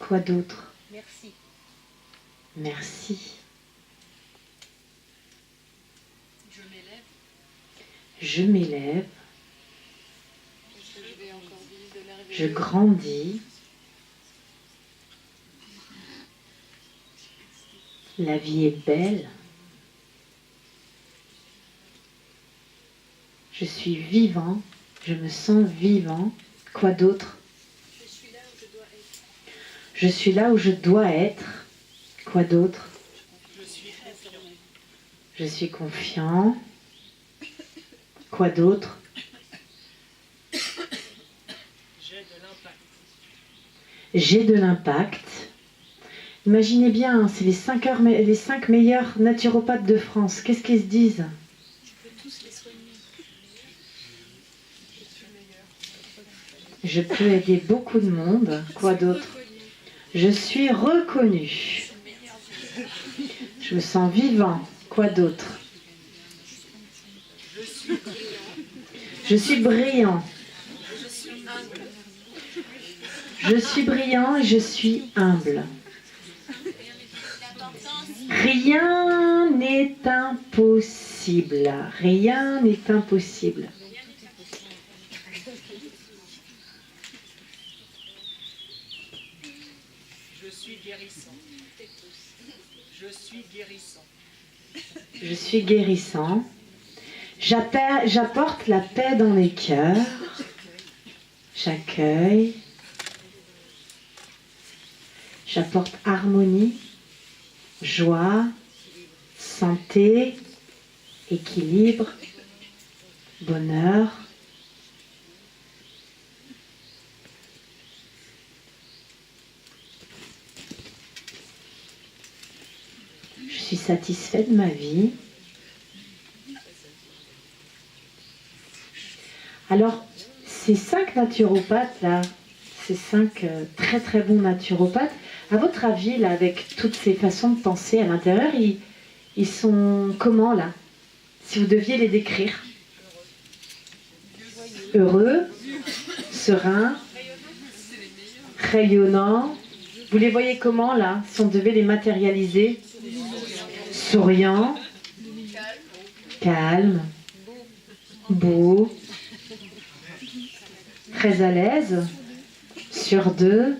Quoi d'autre? Merci. Merci. Je m'élève. Je m'élève. Je vais encore vivre de merveilleux. Je grandis. La vie est belle. Je suis vivant. Je me sens vivant. Quoi d'autre? Je suis là où je dois être. Je suis là où je dois être. Quoi d'autre? Je suis confiant. Je suis confiant. Quoi d'autre? J'ai de l'impact. J'ai de l'impact. Imaginez bien, hein, c'est les 5 meilleurs naturopathes de France. Qu'est-ce qu'ils se disent? Je peux tous les soigner. Je peux aider beaucoup de monde. Quoi d'autre? Je suis reconnu. Je me sens vivant. Quoi d'autre? Je suis brillant. Je suis brillant et je suis humble. Rien n'est impossible. Rien n'est impossible. Je suis guérissant. Je suis guérissant. Je suis guérissant. J'apporte la paix dans les cœurs. J'accueille. J'apporte harmonie, joie, santé, équilibre, bonheur. Je suis satisfait de ma vie. Alors, ces 5 naturopathes là, ces 5 très très bons naturopathes, à votre avis, là, avec toutes ces façons de penser à l'intérieur, ils sont comment là? Si vous deviez les décrire? Heureux, sereins, rayonnants. Vous les voyez comment là, si on devait les matérialiser? Souriants, calmes, beaux, très à l'aise, sur deux,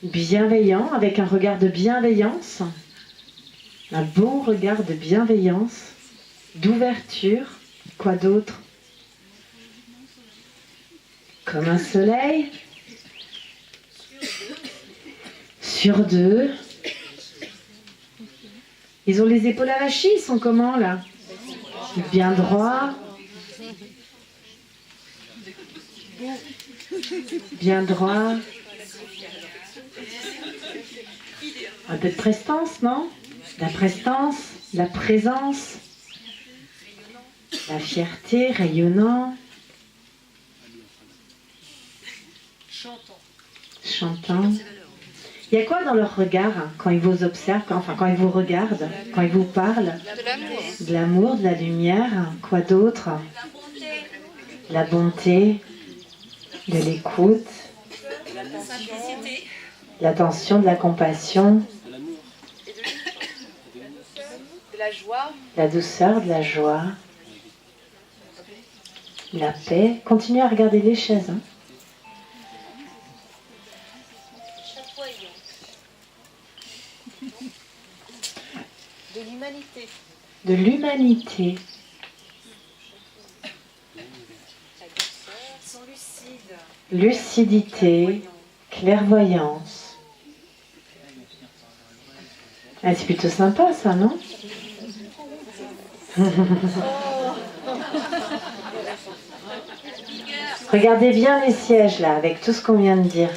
bienveillant, avec un regard de bienveillance, un bon regard de bienveillance, d'ouverture. Quoi d'autre? Comme un soleil, sur deux. Ils ont les épaules arrachées, ils sont comment là? Bien droits, bien droit. Un peu de prestance, non? La prestance, la présence, la fierté, rayonnant, Chantant. chantant. Il y a quoi dans leur regard hein, quand ils vous observent, quand ils vous regardent, quand ils vous parlent? De l'amour. De l'amour, de la lumière, quoi d'autre? La bonté, de l'écoute, l'attention, de la compassion, De la joie. de la douceur, de la joie, de la paix. Continuez à regarder les chaises. Hein. Chatoyant. De l'humanité. De l'humanité, La douceur. Sont lucides. lucidité, clairvoyance. Ah, c'est plutôt sympa ça, non? Regardez bien les sièges là, avec tout ce qu'on vient de dire.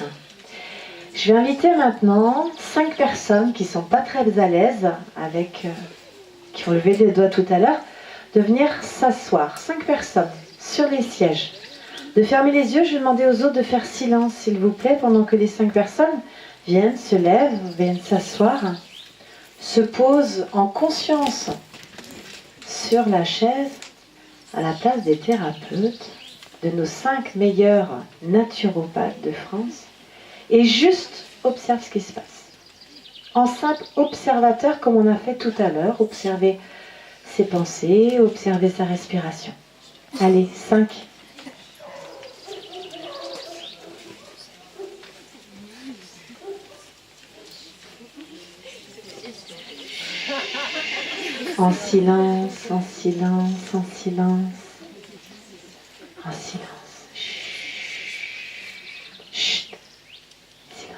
Je vais inviter maintenant 5 personnes qui sont pas très à l'aise, avec, qui ont levé les doigts tout à l'heure, de venir s'asseoir, 5 personnes, sur les sièges. De fermer les yeux, je vais demander aux autres de faire silence, s'il vous plaît, pendant que les 5 personnes viennent, se lèvent, viennent s'asseoir, se posent en conscience sur la chaise, à la place des thérapeutes, de nos 5 meilleurs naturopathes de France, et juste observe ce qui se passe. En simple observateur, comme on a fait tout à l'heure, observer ses pensées, observer sa respiration. Allez, 5. En silence, en silence, en silence. En silence. Chut. Chut. Silence.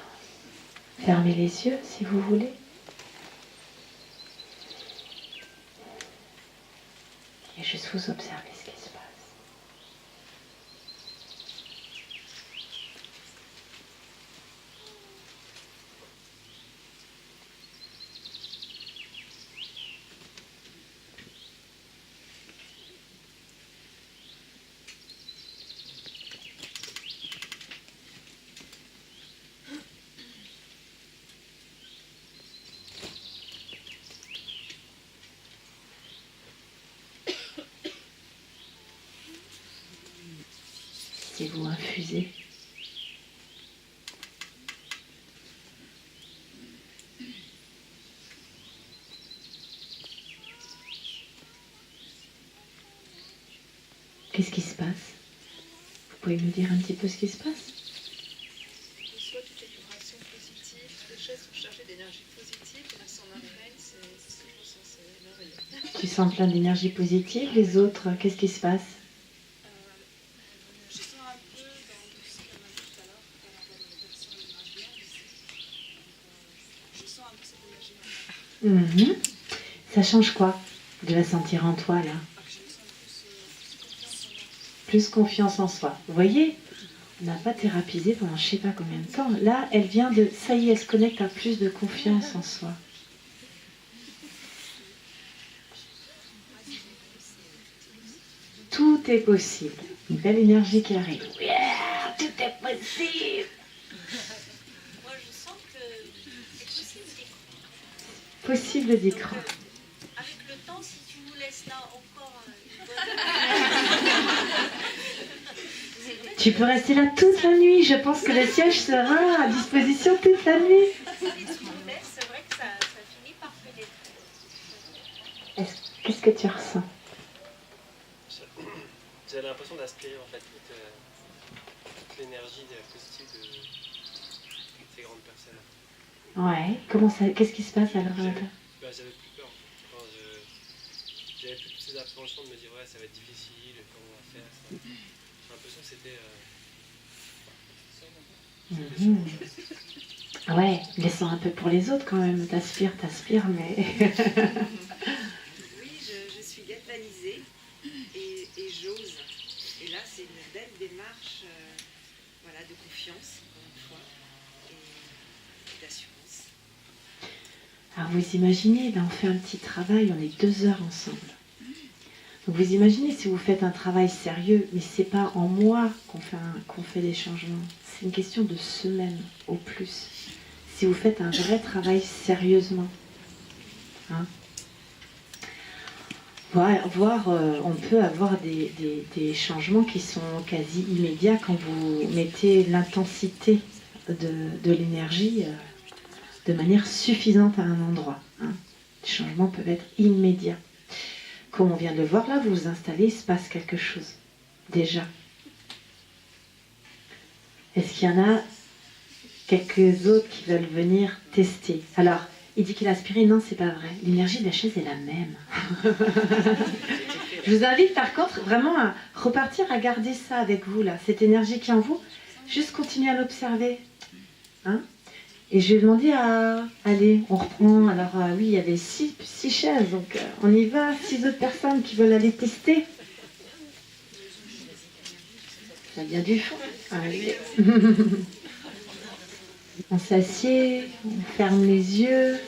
Fermez les yeux si vous voulez. Et juste vous observez ce qui se passe. Si vous infusez. Qu'est-ce qui se passe? Vous pouvez me dire un petit peu ce qui se passe? Je reçois toutes les vibrations positives, toutes les chaises sont chargées d'énergie positive, et là, ça en imprègne, c'est merveilleux. Tu sens plein d'énergie positive. Les autres, qu'est-ce qui se passe? Je sens un peu dans tout ce qu'elle m'a dit tout à l'heure, par rapport à la version de l'énergie, je sens un peu cette énergie. Ça change quoi de la sentir en toi, là? Je me sens Plus confiance en soi. Vous voyez, on n'a pas thérapisé pendant je ne sais pas combien de temps. Là, elle vient de... Ça y est, elle se connecte à plus de confiance en soi. Tout est possible. Une belle énergie qui arrive. Yeah, tout est possible. Moi, je sens que c'est possible d'y croire. Possible d'y croire. Avec le temps, si tu nous laisses là encore une bonne... Tu peux rester là toute la nuit. Je pense que le siège sera à disposition toute la nuit. Si tu nous laisses, c'est vrai que ça finit par pénétrer. Qu'est-ce que tu ressens? J'ai l'impression d'aspirer en fait toute l'énergie positive de ces grandes personnes. Ouais. Comment ça? Qu'est-ce qui se passe alors? J'avais plus peur. Enfin, j'avais plus toutes ces appréhensions de me dire ouais ça va être difficile, comment on va faire. Ça. J'ai l'impression que c'était. Ah ouais, laissons un peu pour les autres quand même. T'aspires, mais... Oui, je suis galvanisée et j'ose. Et là, c'est une belle démarche voilà, de confiance, encore une fois, et d'assurance. Alors vous imaginez, là on fait un petit travail, on est 2 heures ensemble. Donc vous imaginez si vous faites un travail sérieux, mais c'est pas en mois qu'on fait des changements. C'est une question de semaines au plus. Si vous faites un vrai travail sérieusement. Hein. On peut avoir des changements qui sont quasi immédiats quand vous mettez l'intensité de l'énergie de manière suffisante à un endroit. Hein. Les changements peuvent être immédiats. Comme on vient de le voir là, vous vous installez, il se passe quelque chose. Déjà. Est-ce qu'il y en a quelques autres qui veulent venir tester? Alors, il dit qu'il a aspiré. Non, c'est pas vrai. L'énergie de la chaise est la même. Je vous invite par contre vraiment à repartir à garder ça avec vous là. Cette énergie qui est en vous, juste continuer à l'observer. Hein? Et je vais demander à... Allez, on reprend. Alors oui, il y avait 6 chaises, donc on y va. 6 autres personnes qui veulent aller tester. Ça vient du fond. Allez. On s'assied, on ferme les yeux.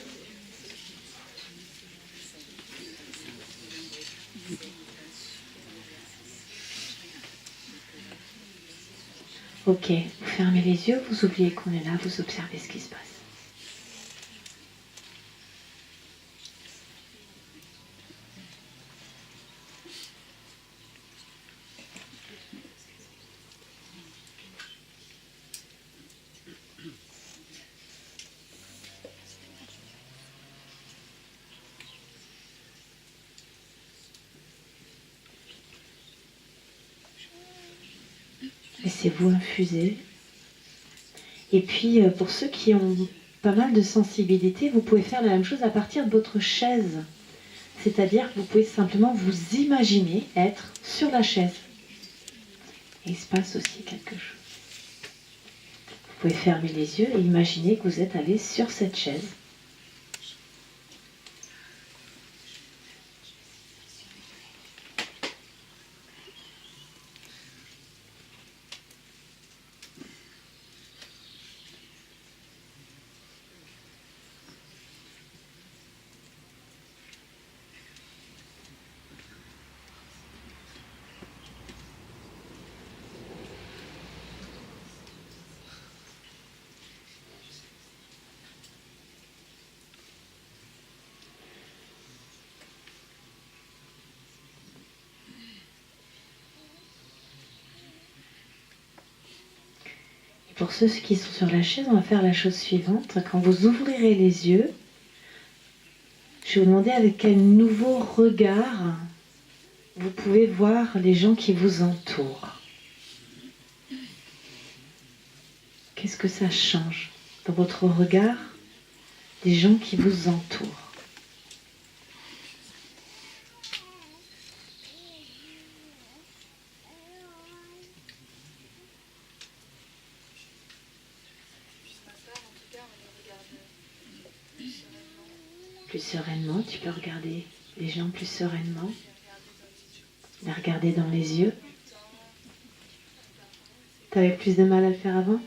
Ok, vous fermez les yeux, vous oubliez qu'on est là, vous observez ce qui se passe. Laissez-vous infuser. Et puis, pour ceux qui ont pas mal de sensibilité, vous pouvez faire la même chose à partir de votre chaise. C'est-à-dire que vous pouvez simplement vous imaginer être sur la chaise. Et il se passe aussi quelque chose. Vous pouvez fermer les yeux et imaginer que vous êtes allé sur cette chaise. Pour ceux qui sont sur la chaise, on va faire la chose suivante. Quand vous ouvrirez les yeux, je vais vous demander avec quel nouveau regard vous pouvez voir les gens qui vous entourent. Qu'est-ce que ça change dans votre regard des gens qui vous entourent? Plus sereinement, tu peux regarder les gens plus sereinement, les regarder dans les yeux. Tu avais plus de mal à le faire avant?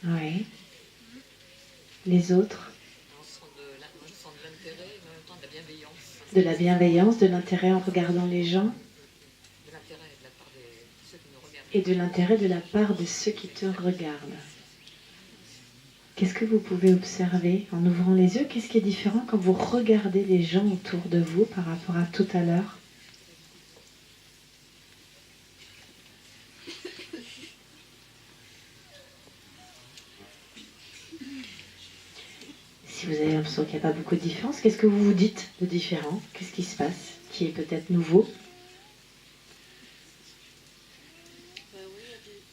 Oui. Les autres? Moi, je sens de l'intérêt et en même temps de la bienveillance. De la bienveillance, de l'intérêt en regardant les gens? De l'intérêt de la part de ceux qui nous regardent. Et de l'intérêt de la part de ceux qui te regardent. Qu'est-ce que vous pouvez observer en ouvrant les yeux? Qu'est-ce qui est différent quand vous regardez les gens autour de vous par rapport à tout à l'heure? Si vous avez l'impression qu'il n'y a pas beaucoup de différence, qu'est-ce que vous vous dites de différent? Qu'est-ce qui se passe? Qui est peut-être nouveau? Oui,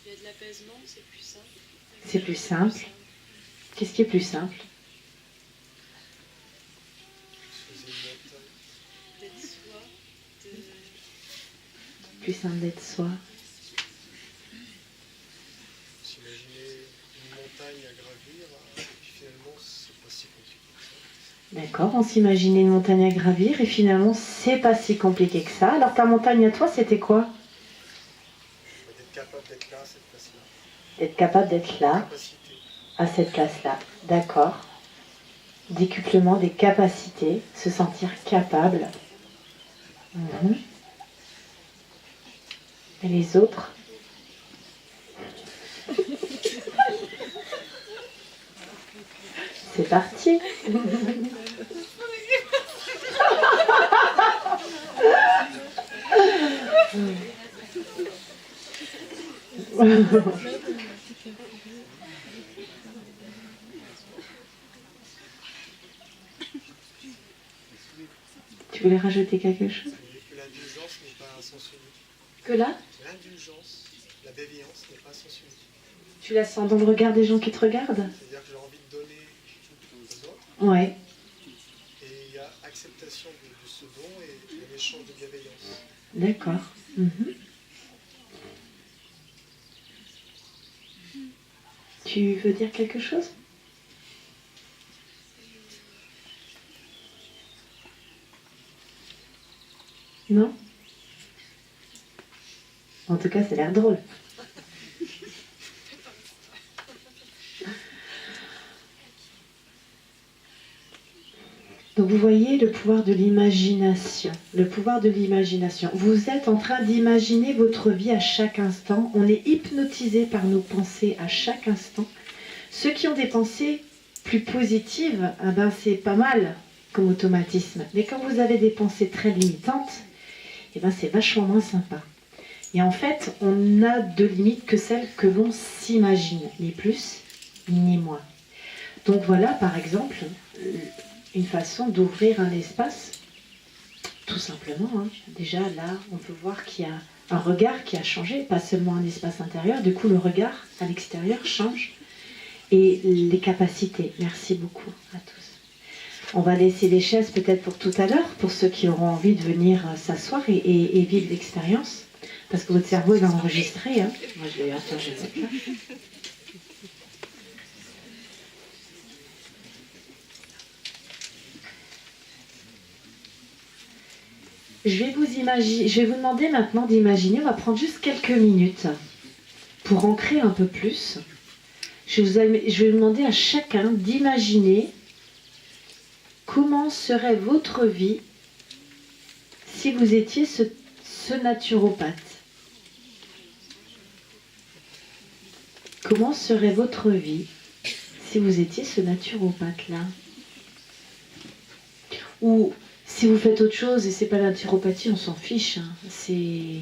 il y a de l'apaisement, c'est plus simple. C'est plus simple. Qu'est-ce qui est plus simple? D'être soi, Plus simple d'être soi. S'imaginer une montagne à gravir, et puis finalement, c'est pas si compliqué que ça. D'accord, on s'imaginait une montagne à gravir et finalement, c'est pas si compliqué que ça. Alors ta montagne à toi, c'était quoi? D'être capable d'être là à cette place-là. D'être capable d'être là, Capacité. à cette place-là. D'accord. Décuplement des capacités, se sentir capable. Et les autres? C'est parti. Tu voulais rajouter quelque chose? Que l'indulgence n'est pas un sens unique. Que là? L'indulgence, la bienveillance n'est pas un sens unique. Tu la sens dans le regard des gens qui te regardent? C'est-à-dire que j'ai envie de donner aux autres, Ouais. et il y a acceptation de ce don et un échange de bienveillance. D'accord. Tu veux dire quelque chose? Non? En tout cas, ça a l'air drôle. Donc vous voyez le pouvoir de l'imagination. Le pouvoir de l'imagination. Vous êtes en train d'imaginer votre vie à chaque instant. On est hypnotisé par nos pensées à chaque instant. Ceux qui ont des pensées plus positives, eh ben c'est pas mal comme automatisme. Mais quand vous avez des pensées très limitantes, eh ben c'est vachement moins sympa. Et en fait, on n'a de limites que celles que l'on s'imagine, ni plus ni moins. Donc voilà, par exemple, une façon d'ouvrir un espace, tout simplement. Hein. Déjà là, on peut voir qu'il y a un regard qui a changé, pas seulement un espace intérieur, du coup le regard à l'extérieur change. Et les capacités, merci beaucoup à tous. On va laisser les chaises peut-être pour tout à l'heure, pour ceux qui auront envie de venir s'asseoir et vivre l'expérience. Parce que votre cerveau il va enregistrer. Hein. Moi je vais faire ça. Je vais vous demander maintenant d'imaginer, on va prendre juste quelques minutes pour ancrer un peu plus. Je vais demander à chacun d'imaginer comment serait votre vie si vous étiez ce naturopathe. Comment serait votre vie si vous étiez ce naturopathe-là? Ou si vous faites autre chose et c'est pas la naturopathie, on s'en fiche. Hein. C'est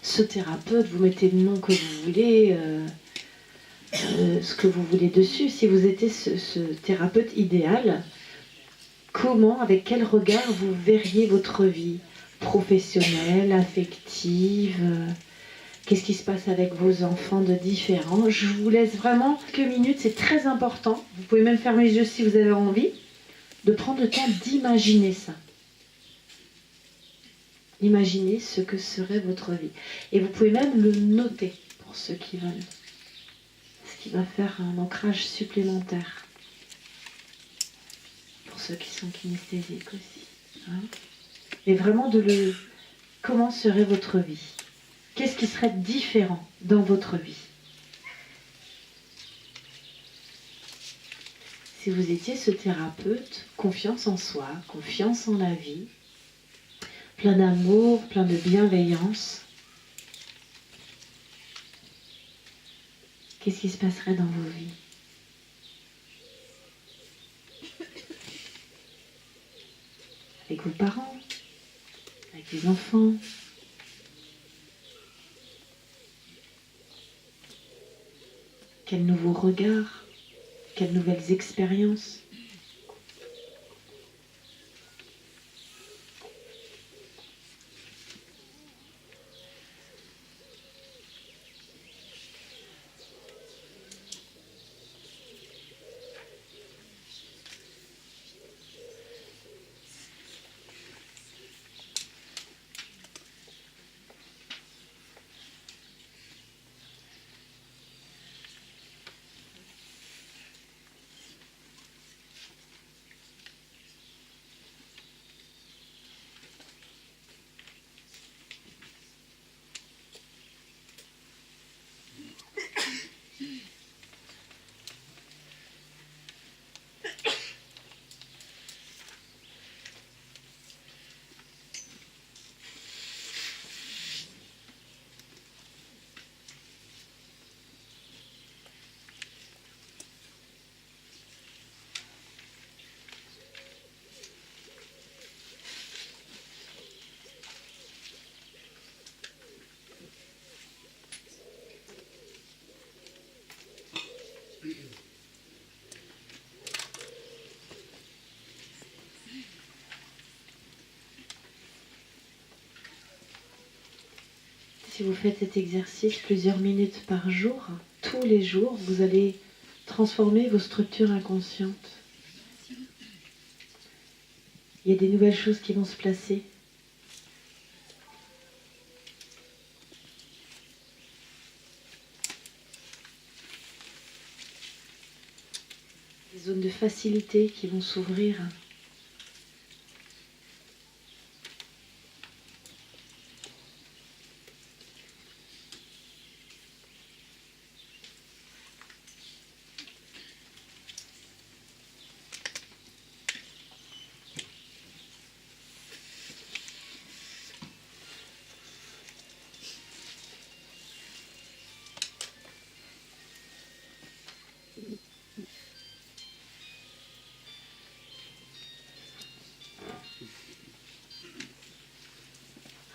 ce thérapeute, vous mettez le nom que vous voulez, ce que vous voulez dessus. Si vous étiez ce thérapeute idéal, comment, avec quel regard vous verriez votre vie professionnelle, affective, qu'est-ce qui se passe avec vos enfants de différents? Je vous laisse vraiment quelques minutes, c'est très important. Vous pouvez même fermer les yeux si vous avez envie, de prendre le temps d'imaginer ça. Imaginez ce que serait votre vie. Et vous pouvez même le noter pour ceux qui veulent. Ce qui va faire un ancrage supplémentaire. Pour ceux qui sont kinesthésiques aussi. Hein. Et vraiment comment serait votre vie? Qu'est-ce qui serait différent dans votre vie? Si vous étiez ce thérapeute, confiance en soi, confiance en la vie, plein d'amour, plein de bienveillance, qu'est-ce qui se passerait dans vos vies? Avec vos parents, avec les enfants, quels nouveaux regards, quelles nouvelles expériences? Si vous faites cet exercice plusieurs minutes par jour, tous les jours, vous allez transformer vos structures inconscientes. Il y a des nouvelles choses qui vont se placer. Des zones de facilité qui vont s'ouvrir.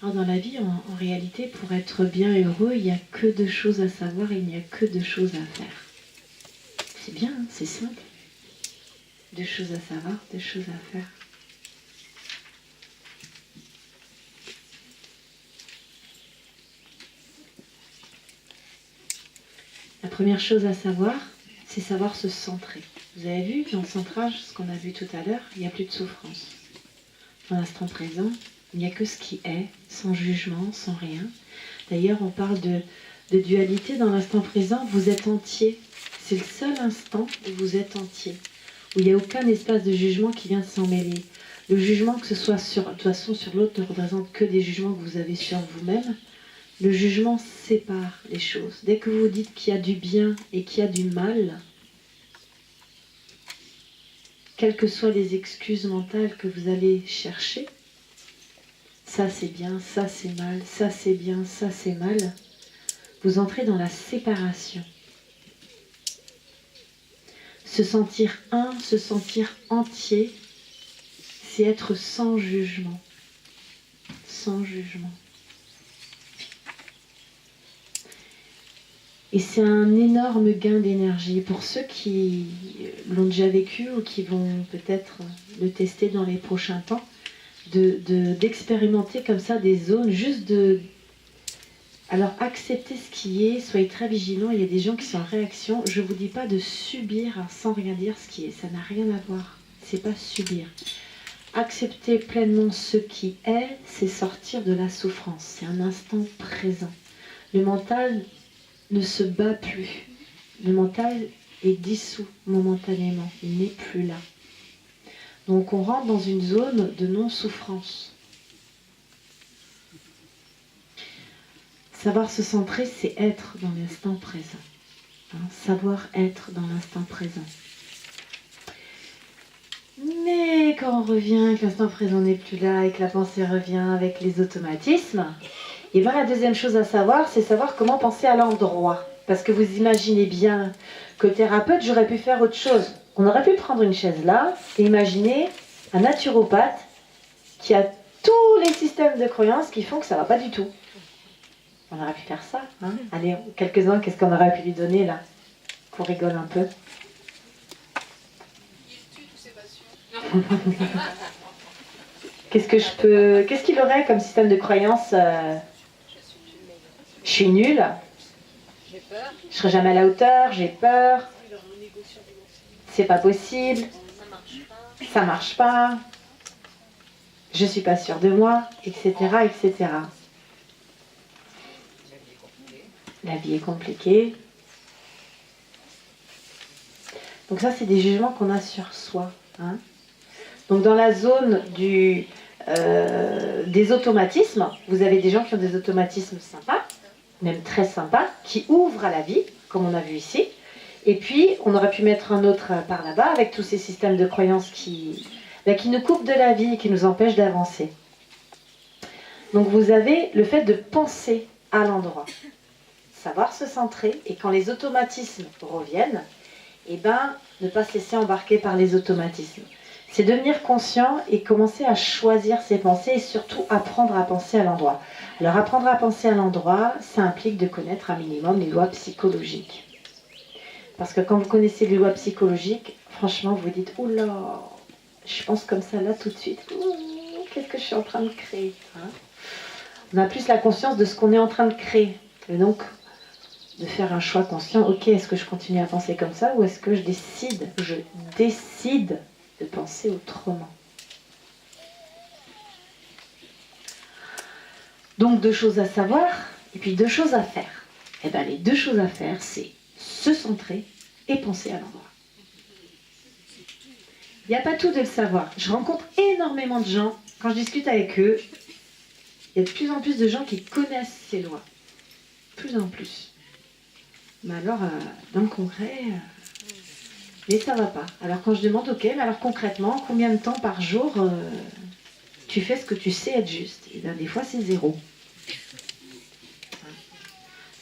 Alors dans la vie, en réalité, pour être bien heureux, il n'y a que 2 choses à savoir et il n'y a que 2 choses à faire. C'est bien, hein, c'est simple. 2 choses à savoir, 2 choses à faire. La première chose à savoir, c'est savoir se centrer. Vous avez vu, dans le centrage, ce qu'on a vu tout à l'heure, il n'y a plus de souffrance. Dans l'instant présent, il n'y a que ce qui est, sans jugement, sans rien. D'ailleurs, on parle de dualité dans l'instant présent. Vous êtes entier. C'est le seul instant où vous êtes entier, où il n'y a aucun espace de jugement qui vient de s'en mêler. Le jugement, que ce soit de toute façon sur l'autre, ne représente que des jugements que vous avez sur vous-même. Le jugement sépare les choses. Dès que vous dites qu'il y a du bien et qu'il y a du mal, quelles que soient les excuses mentales que vous allez chercher, ça c'est bien, ça c'est mal, ça c'est bien, ça c'est mal, vous entrez dans la séparation. Se sentir un, se sentir entier, c'est être sans jugement. Sans jugement. Et c'est un énorme gain d'énergie pour ceux qui l'ont déjà vécu ou qui vont peut-être le tester dans les prochains temps, d'expérimenter comme ça des zones, juste de... Alors acceptez ce qui est, soyez très vigilants, il y a des gens qui sont en réaction. Je ne vous dis pas de subir sans rien dire ce qui est, ça n'a rien à voir, c'est pas subir. Accepter pleinement ce qui est, c'est sortir de la souffrance, c'est un instant présent. Le mental ne se bat plus. Le mental est dissous momentanément. Il n'est plus là. Donc on rentre dans une zone de non-souffrance. Savoir se centrer, c'est être dans l'instant présent. Savoir être dans l'instant présent. Mais quand on revient, que l'instant présent n'est plus là et que la pensée revient avec les automatismes, et bien la deuxième chose à savoir, c'est savoir comment penser à l'endroit. Parce que vous imaginez bien que thérapeute, j'aurais pu faire autre chose. On aurait pu prendre une chaise là et imaginer un naturopathe qui a tous les systèmes de croyances qui font que ça ne va pas du tout. On aurait pu faire ça. Hein. Allez, quelques-uns, qu'est-ce qu'on aurait pu lui donner là? Qu'on rigole un peu. Il tue tous ses patients. Qu'est-ce qu'il aurait comme système de croyance? Je suis nulle. J'ai peur. Je serai jamais à la hauteur. J'ai peur. C'est pas possible. Ça marche pas. Ça marche pas. Je suis pas sûre de moi, etc., etc. La vie est compliquée. Donc ça, c'est des jugements qu'on a sur soi. Hein. Donc dans la zone des automatismes, vous avez des gens qui ont des automatismes sympas, même très sympas, qui ouvrent à la vie, comme on a vu ici. Et puis, on aurait pu mettre un autre par là-bas, avec tous ces systèmes de croyances qui nous coupent de la vie et qui nous empêchent d'avancer. Donc vous avez le fait de penser à l'endroit. Savoir se centrer, et quand les automatismes reviennent, ne pas se laisser embarquer par les automatismes. C'est devenir conscient et commencer à choisir ses pensées et surtout apprendre à penser à l'endroit. Alors apprendre à penser à l'endroit, ça implique de connaître un minimum les lois psychologiques. Parce que quand vous connaissez les lois psychologiques, franchement vous dites « Oula, je pense comme ça là tout de suite, qu'est-ce que je suis en train de créer hein ?» On a plus la conscience de ce qu'on est en train de créer. Et donc, de faire un choix conscient, ok, est-ce que je continue à penser comme ça ou est-ce que je décide de penser autrement. Donc 2 choses à savoir et puis 2 choses à faire. Et bien les 2 choses à faire, c'est se centrer et penser à l'endroit. Il n'y a pas tout de le savoir. Je rencontre énormément de gens, quand je discute avec eux, il y a de plus en plus de gens qui connaissent ces lois. De plus en plus. Mais alors, dans le concret... Mais ça va pas. Alors quand je demande, ok, mais alors concrètement, combien de temps par jour tu fais ce que tu sais être juste? Et bien des fois c'est 0.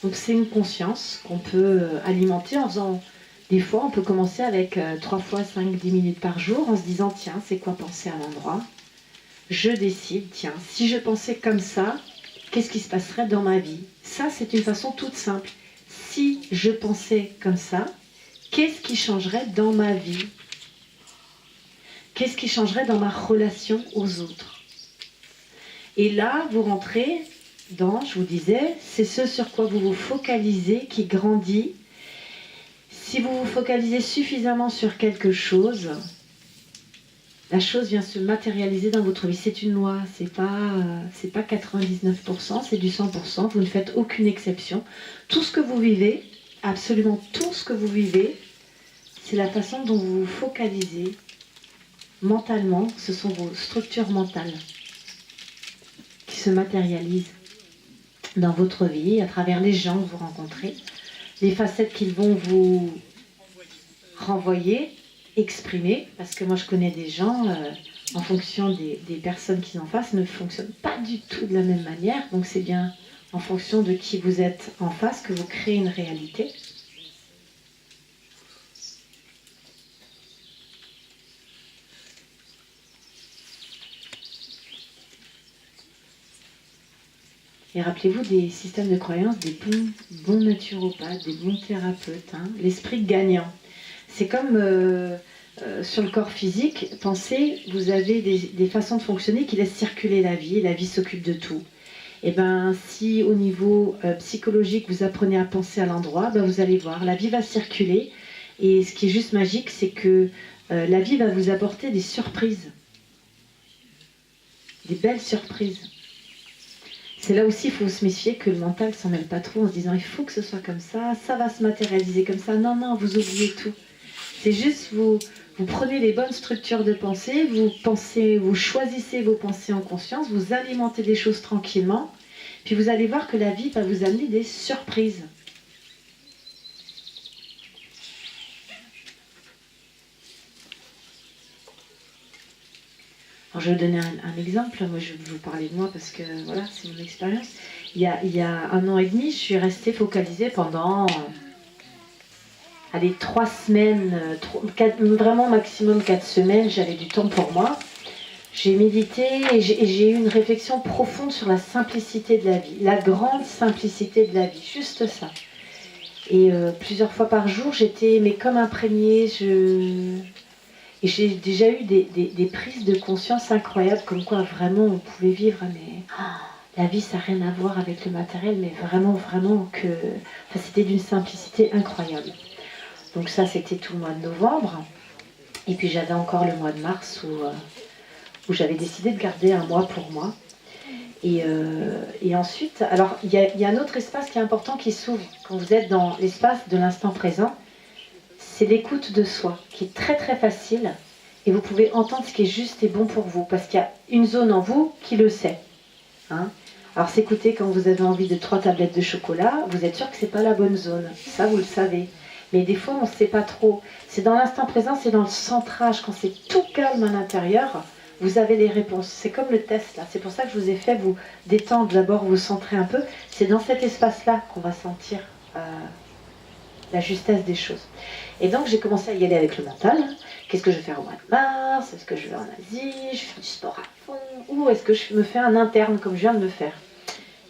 Donc c'est une conscience qu'on peut alimenter en faisant... Des fois on peut commencer avec 3 fois 5-10 minutes par jour en se disant, tiens, c'est quoi penser à l'endroit? Je décide, tiens, si je pensais comme ça, qu'est-ce qui se passerait dans ma vie? Ça, c'est une façon toute simple. Si je pensais comme ça, qu'est-ce qui changerait dans ma vie? Qu'est-ce qui changerait dans ma relation aux autres? Et là, vous rentrez dans, je vous disais, c'est ce sur quoi vous vous focalisez qui grandit. Si vous vous focalisez suffisamment sur quelque chose, la chose vient se matérialiser dans votre vie. C'est une loi, c'est pas 99%, c'est du 100%. Vous ne faites aucune exception. Tout ce que vous vivez, absolument tout ce que vous vivez, c'est la façon dont vous vous focalisez mentalement. Ce sont vos structures mentales qui se matérialisent dans votre vie, à travers les gens que vous rencontrez, les facettes qu'ils vont vous renvoyer, exprimer, parce que moi je connais des gens, en fonction des personnes qu'ils en face, ne fonctionnent pas du tout de la même manière, donc c'est bien en fonction de qui vous êtes en face que vous créez une réalité. Et rappelez-vous des systèmes de croyance, des bons naturopathes, des bons thérapeutes, hein, l'esprit gagnant. C'est comme sur le corps physique, pensez, vous avez des façons de fonctionner qui laissent circuler la vie s'occupe de tout. Et bien, si au niveau psychologique, vous apprenez à penser à l'endroit, ben, vous allez voir, la vie va circuler. Et ce qui est juste magique, c'est que la vie va vous apporter des surprises, des belles surprises. C'est là aussi, il faut se méfier que le mental ne s'en mêle pas trop en se disant il faut que ce soit comme ça va se matérialiser comme ça. Non, non, vous oubliez tout. C'est juste, vous prenez les bonnes structures de pensée, vous choisissez vos pensées en conscience, vous alimentez les choses tranquillement, puis vous allez voir que la vie va vous amener des surprises. Alors, je vais vous donner un exemple. Moi, je vais vous parler de moi parce que voilà, c'est mon expérience. Il y a 1 an et demi, je suis restée focalisée pendant 3 semaines, vraiment maximum 4 semaines. J'avais du temps pour moi. J'ai médité et j'ai eu une réflexion profonde sur la simplicité de la vie, la grande simplicité de la vie, juste ça. Et plusieurs fois par jour, j'étais comme imprégnée. Et j'ai déjà eu des prises de conscience incroyables, comme quoi vraiment on pouvait vivre, mais la vie ça n'a rien à voir avec le matériel, mais vraiment que c'était d'une simplicité incroyable. Donc ça c'était tout le mois de novembre, et puis j'avais encore le mois de mars où j'avais décidé de garder un mois pour moi. Et ensuite, alors il y a un autre espace qui est important qui s'ouvre quand vous êtes dans l'espace de l'instant présent. C'est l'écoute de soi, qui est très très facile, et vous pouvez entendre ce qui est juste et bon pour vous, parce qu'il y a une zone en vous qui le sait. Hein. Alors s'écouter quand vous avez envie de 3 tablettes de chocolat, vous êtes sûr que c'est pas la bonne zone, ça vous le savez. Mais des fois on ne sait pas trop. C'est dans l'instant présent, c'est dans le centrage, quand c'est tout calme à l'intérieur, vous avez les réponses. C'est comme le test là, c'est pour ça que je vous ai fait vous détendre d'abord, vous centrer un peu. C'est dans cet espace-là qu'on va sentir la justesse des choses. Et donc j'ai commencé à y aller avec le mental. Qu'est-ce que je vais faire au mois de mars? Est-ce que je vais en Asie? Je vais faire du sport à fond? Ou est-ce que je me fais un interne comme je viens de me faire?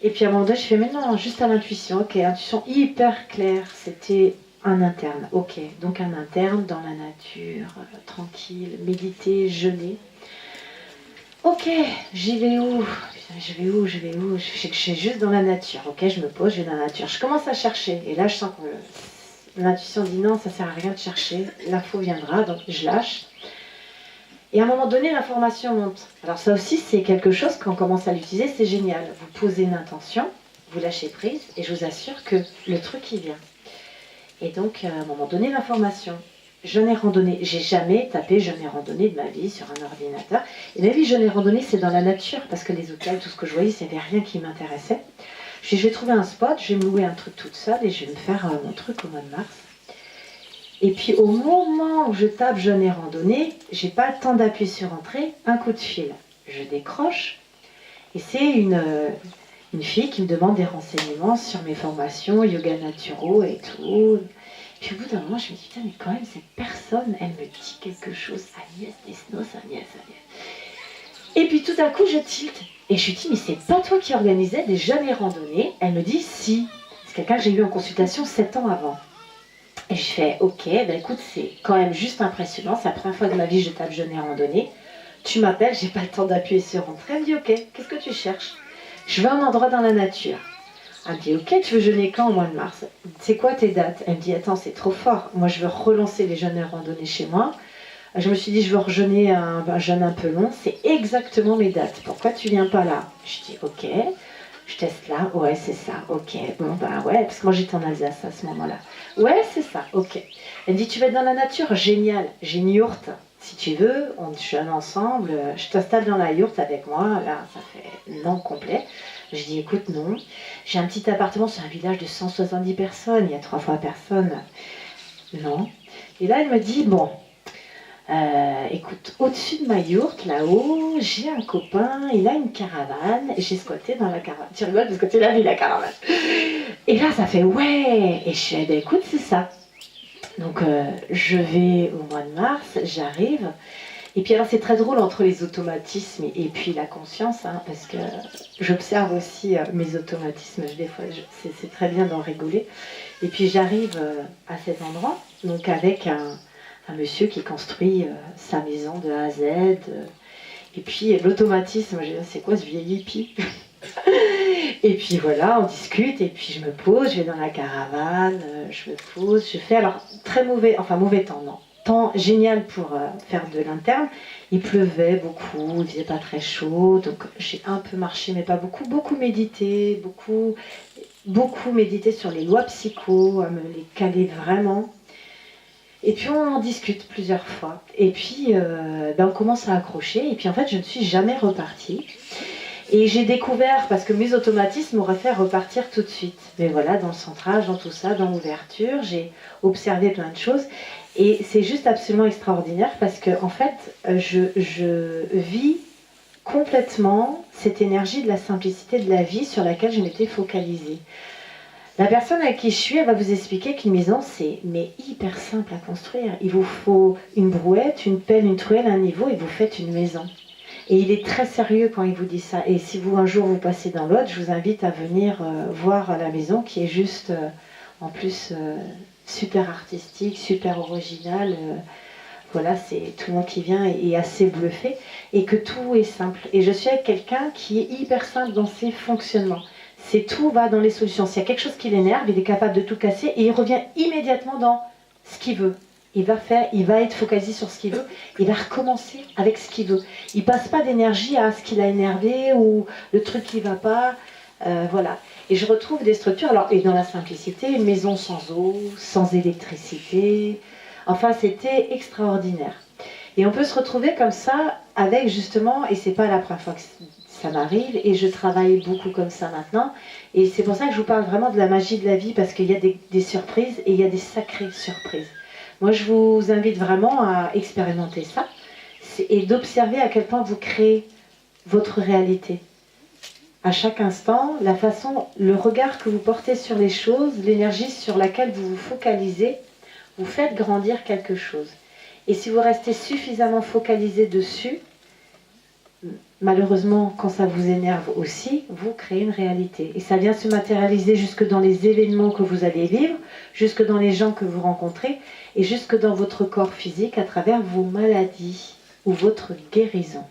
Et puis à un moment donné, je fais mais non, juste à l'intuition. Ok, intuition hyper claire. C'était un interne. Ok, donc un interne dans la nature, tranquille, méditer, jeûner. Ok, j'y vais où? Je suis juste dans la nature. Ok, je me pose, je vais dans la nature. Je commence à chercher. Et là, je sens que l'intuition dit non, ça sert à rien de chercher, l'info viendra, donc je lâche. Et à un moment donné, l'information monte. Alors ça aussi, c'est quelque chose, quand on commence à l'utiliser, c'est génial. Vous posez une intention, vous lâchez prise, et je vous assure que le truc, il vient. Et donc, à un moment donné, l'information. Jeûne et randonnée. J'ai jamais tapé jeûne et randonnée de ma vie sur un ordinateur. Et ma vie, jeûne et randonnée, c'est dans la nature, parce que les hôtels, tout ce que je voyais, il n'y avait rien qui m'intéressait. Je vais trouver un spot, je vais me louer un truc toute seule et je vais me faire mon truc au mois de mars. Et puis au moment où je tape jeûne et randonnée, j'ai pas le temps d'appuyer sur entrée, un coup de fil. Je décroche et c'est une fille qui me demande des renseignements sur mes formations, yoga naturaux et tout. Puis au bout d'un moment, je me dis, putain, mais quand même, cette personne, elle me dit quelque chose. Agnès Desnos, Agnès. Et puis tout à coup, je tilte. Et je lui dis, mais c'est pas toi qui organisais des jamais randonnées? Elle me dit, si. C'est quelqu'un que j'ai eu en consultation 7 ans avant. Et je fais, ok, ben écoute, c'est quand même juste impressionnant. C'est la première fois de ma vie que je tape jeûner randonnée. Tu m'appelles, j'ai pas le temps d'appuyer sur entrée. Elle me dit, ok, qu'est-ce que tu cherches? Je veux un endroit dans la nature. Elle me dit, ok, tu veux jeûner quand au mois de mars? C'est quoi tes dates? Elle me dit, attends, c'est trop fort. Moi, je veux relancer les jeûnes randonnées chez moi. Je me suis dit, je veux rejeûner un jeûne un peu long. C'est exactement mes dates. Pourquoi tu viens pas là? Je dis, ok, je teste là. Ouais, c'est ça. Ok, bon, ben ouais, parce que moi, j'étais en Alsace à ce moment-là. Ouais, c'est ça. Ok. Elle me dit, tu vas être dans la nature? Génial. J'ai une yourte. Si tu veux, on jeûne ensemble. Je t'installe dans la yourte avec moi. Là, ça fait non complet. Je dis, écoute, non. J'ai un petit appartement sur un village de 170 personnes. Il y a 3 fois personne. Non. Et là, elle me dit, bon, écoute, au-dessus de ma yourte, là-haut, j'ai un copain, il a une caravane. Et j'ai squatté dans la caravane. Tu rigoles parce que tu l'as vu, la caravane. Et là, ça fait, ouais. Et je fais, ben écoute, c'est ça. Donc, je vais au mois de mars, j'arrive. Et puis alors c'est très drôle entre les automatismes et puis la conscience, hein, parce que j'observe aussi mes automatismes, des fois c'est très bien d'en rigoler. Et puis j'arrive à cet endroit, donc avec un monsieur qui construit sa maison de A à Z. Et puis l'automatisme, je dis, c'est quoi ce vieil hippie? Et puis voilà, on discute, et puis je me pose, je vais dans la caravane, je me pose, je fais, alors très mauvais temps, non. Temps génial pour faire de l'interne. Il pleuvait beaucoup, il faisait pas très chaud, donc j'ai un peu marché, mais pas beaucoup. Beaucoup médité, beaucoup médité sur les lois psycho, à me les caler vraiment. Et puis on en discute plusieurs fois. Et puis on commence à accrocher, et puis en fait je ne suis jamais repartie. Et j'ai découvert, parce que mes automatismes m'auraient fait repartir tout de suite. Mais voilà, dans le centrage, dans tout ça, dans l'ouverture, j'ai observé plein de choses. Et c'est juste absolument extraordinaire parce que, en fait, je vis complètement cette énergie de la simplicité de la vie sur laquelle je m'étais focalisée. La personne avec qui je suis, elle va vous expliquer qu'une maison, c'est hyper simple à construire. Il vous faut une brouette, une pelle, une truelle, un niveau, et vous faites une maison. Et il est très sérieux quand il vous dit ça. Et si vous, un jour, vous passez dans l'autre, je vous invite à venir voir la maison qui est juste, en plus, super artistique, super originale. Voilà, c'est tout le monde qui vient est assez bluffé. Et que tout est simple. Et je suis avec quelqu'un qui est hyper simple dans ses fonctionnements. C'est tout va dans les solutions. S'il y a quelque chose qui l'énerve, il est capable de tout casser et il revient immédiatement dans ce qu'il veut. Il va être focalisé sur ce qu'il veut, il va recommencer avec ce qu'il veut. Il passe pas d'énergie à ce qu'il a énervé ou le truc qui va pas, voilà. Et je retrouve des structures, alors, et dans la simplicité, une maison sans eau, sans électricité, enfin c'était extraordinaire. Et on peut se retrouver comme ça avec justement, et c'est pas la première fois que ça m'arrive, et je travaille beaucoup comme ça maintenant, et c'est pour ça que je vous parle vraiment de la magie de la vie, parce qu'il y a des surprises, et il y a des sacrées surprises. Moi, je vous invite vraiment à expérimenter ça et d'observer à quel point vous créez votre réalité. À chaque instant, la façon, le regard que vous portez sur les choses, l'énergie sur laquelle vous vous focalisez, vous faites grandir quelque chose. Et si vous restez suffisamment focalisé dessus, malheureusement, quand ça vous énerve aussi, vous créez une réalité. Et ça vient se matérialiser jusque dans les événements que vous allez vivre, jusque dans les gens que vous rencontrez, et jusque dans votre corps physique à travers vos maladies ou votre guérison.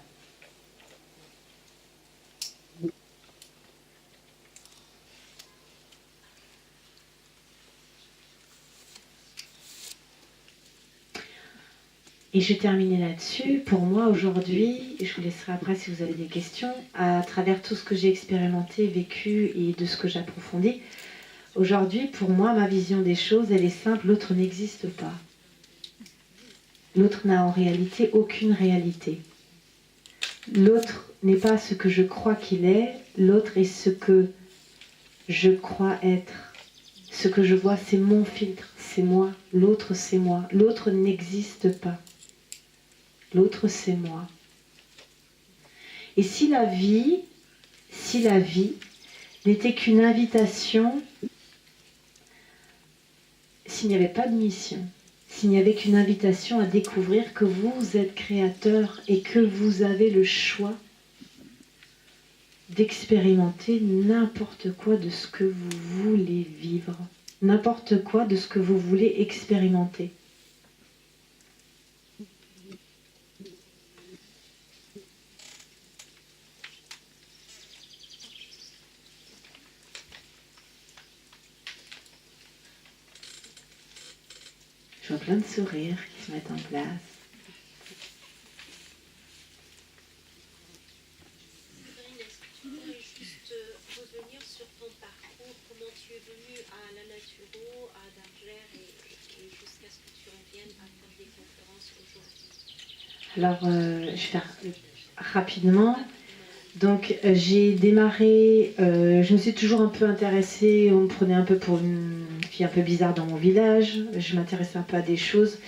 Et je terminais là-dessus. Pour moi, aujourd'hui, je vous laisserai après si vous avez des questions, à travers tout ce que j'ai expérimenté, vécu et de ce que j'approfondis. Aujourd'hui, pour moi, ma vision des choses, elle est simple, l'autre n'existe pas. L'autre n'a en réalité aucune réalité. L'autre n'est pas ce que je crois qu'il est, l'autre est ce que je crois être. Ce que je vois, c'est mon filtre, c'est moi. L'autre, c'est moi. L'autre n'existe pas. L'autre, c'est moi. Et si la vie n'était qu'une invitation, s'il n'y avait pas de mission, s'il n'y avait qu'une invitation à découvrir que vous êtes créateur et que vous avez le choix d'expérimenter n'importe quoi de ce que vous voulez vivre, n'importe quoi de ce que vous voulez expérimenter. Je vois plein de sourires qui se mettent en place. Séverine, est-ce que tu pourrais juste revenir sur ton parcours, comment tu es venue à la Naturo, à Darger et jusqu'à ce que tu reviennes à faire des conférences aujourd'hui? Alors, je vais faire rapidement. Donc, j'ai démarré, je me suis toujours un peu intéressée, on me prenait un peu pour une fille un peu bizarre dans mon village, je m'intéressais un peu à des choses,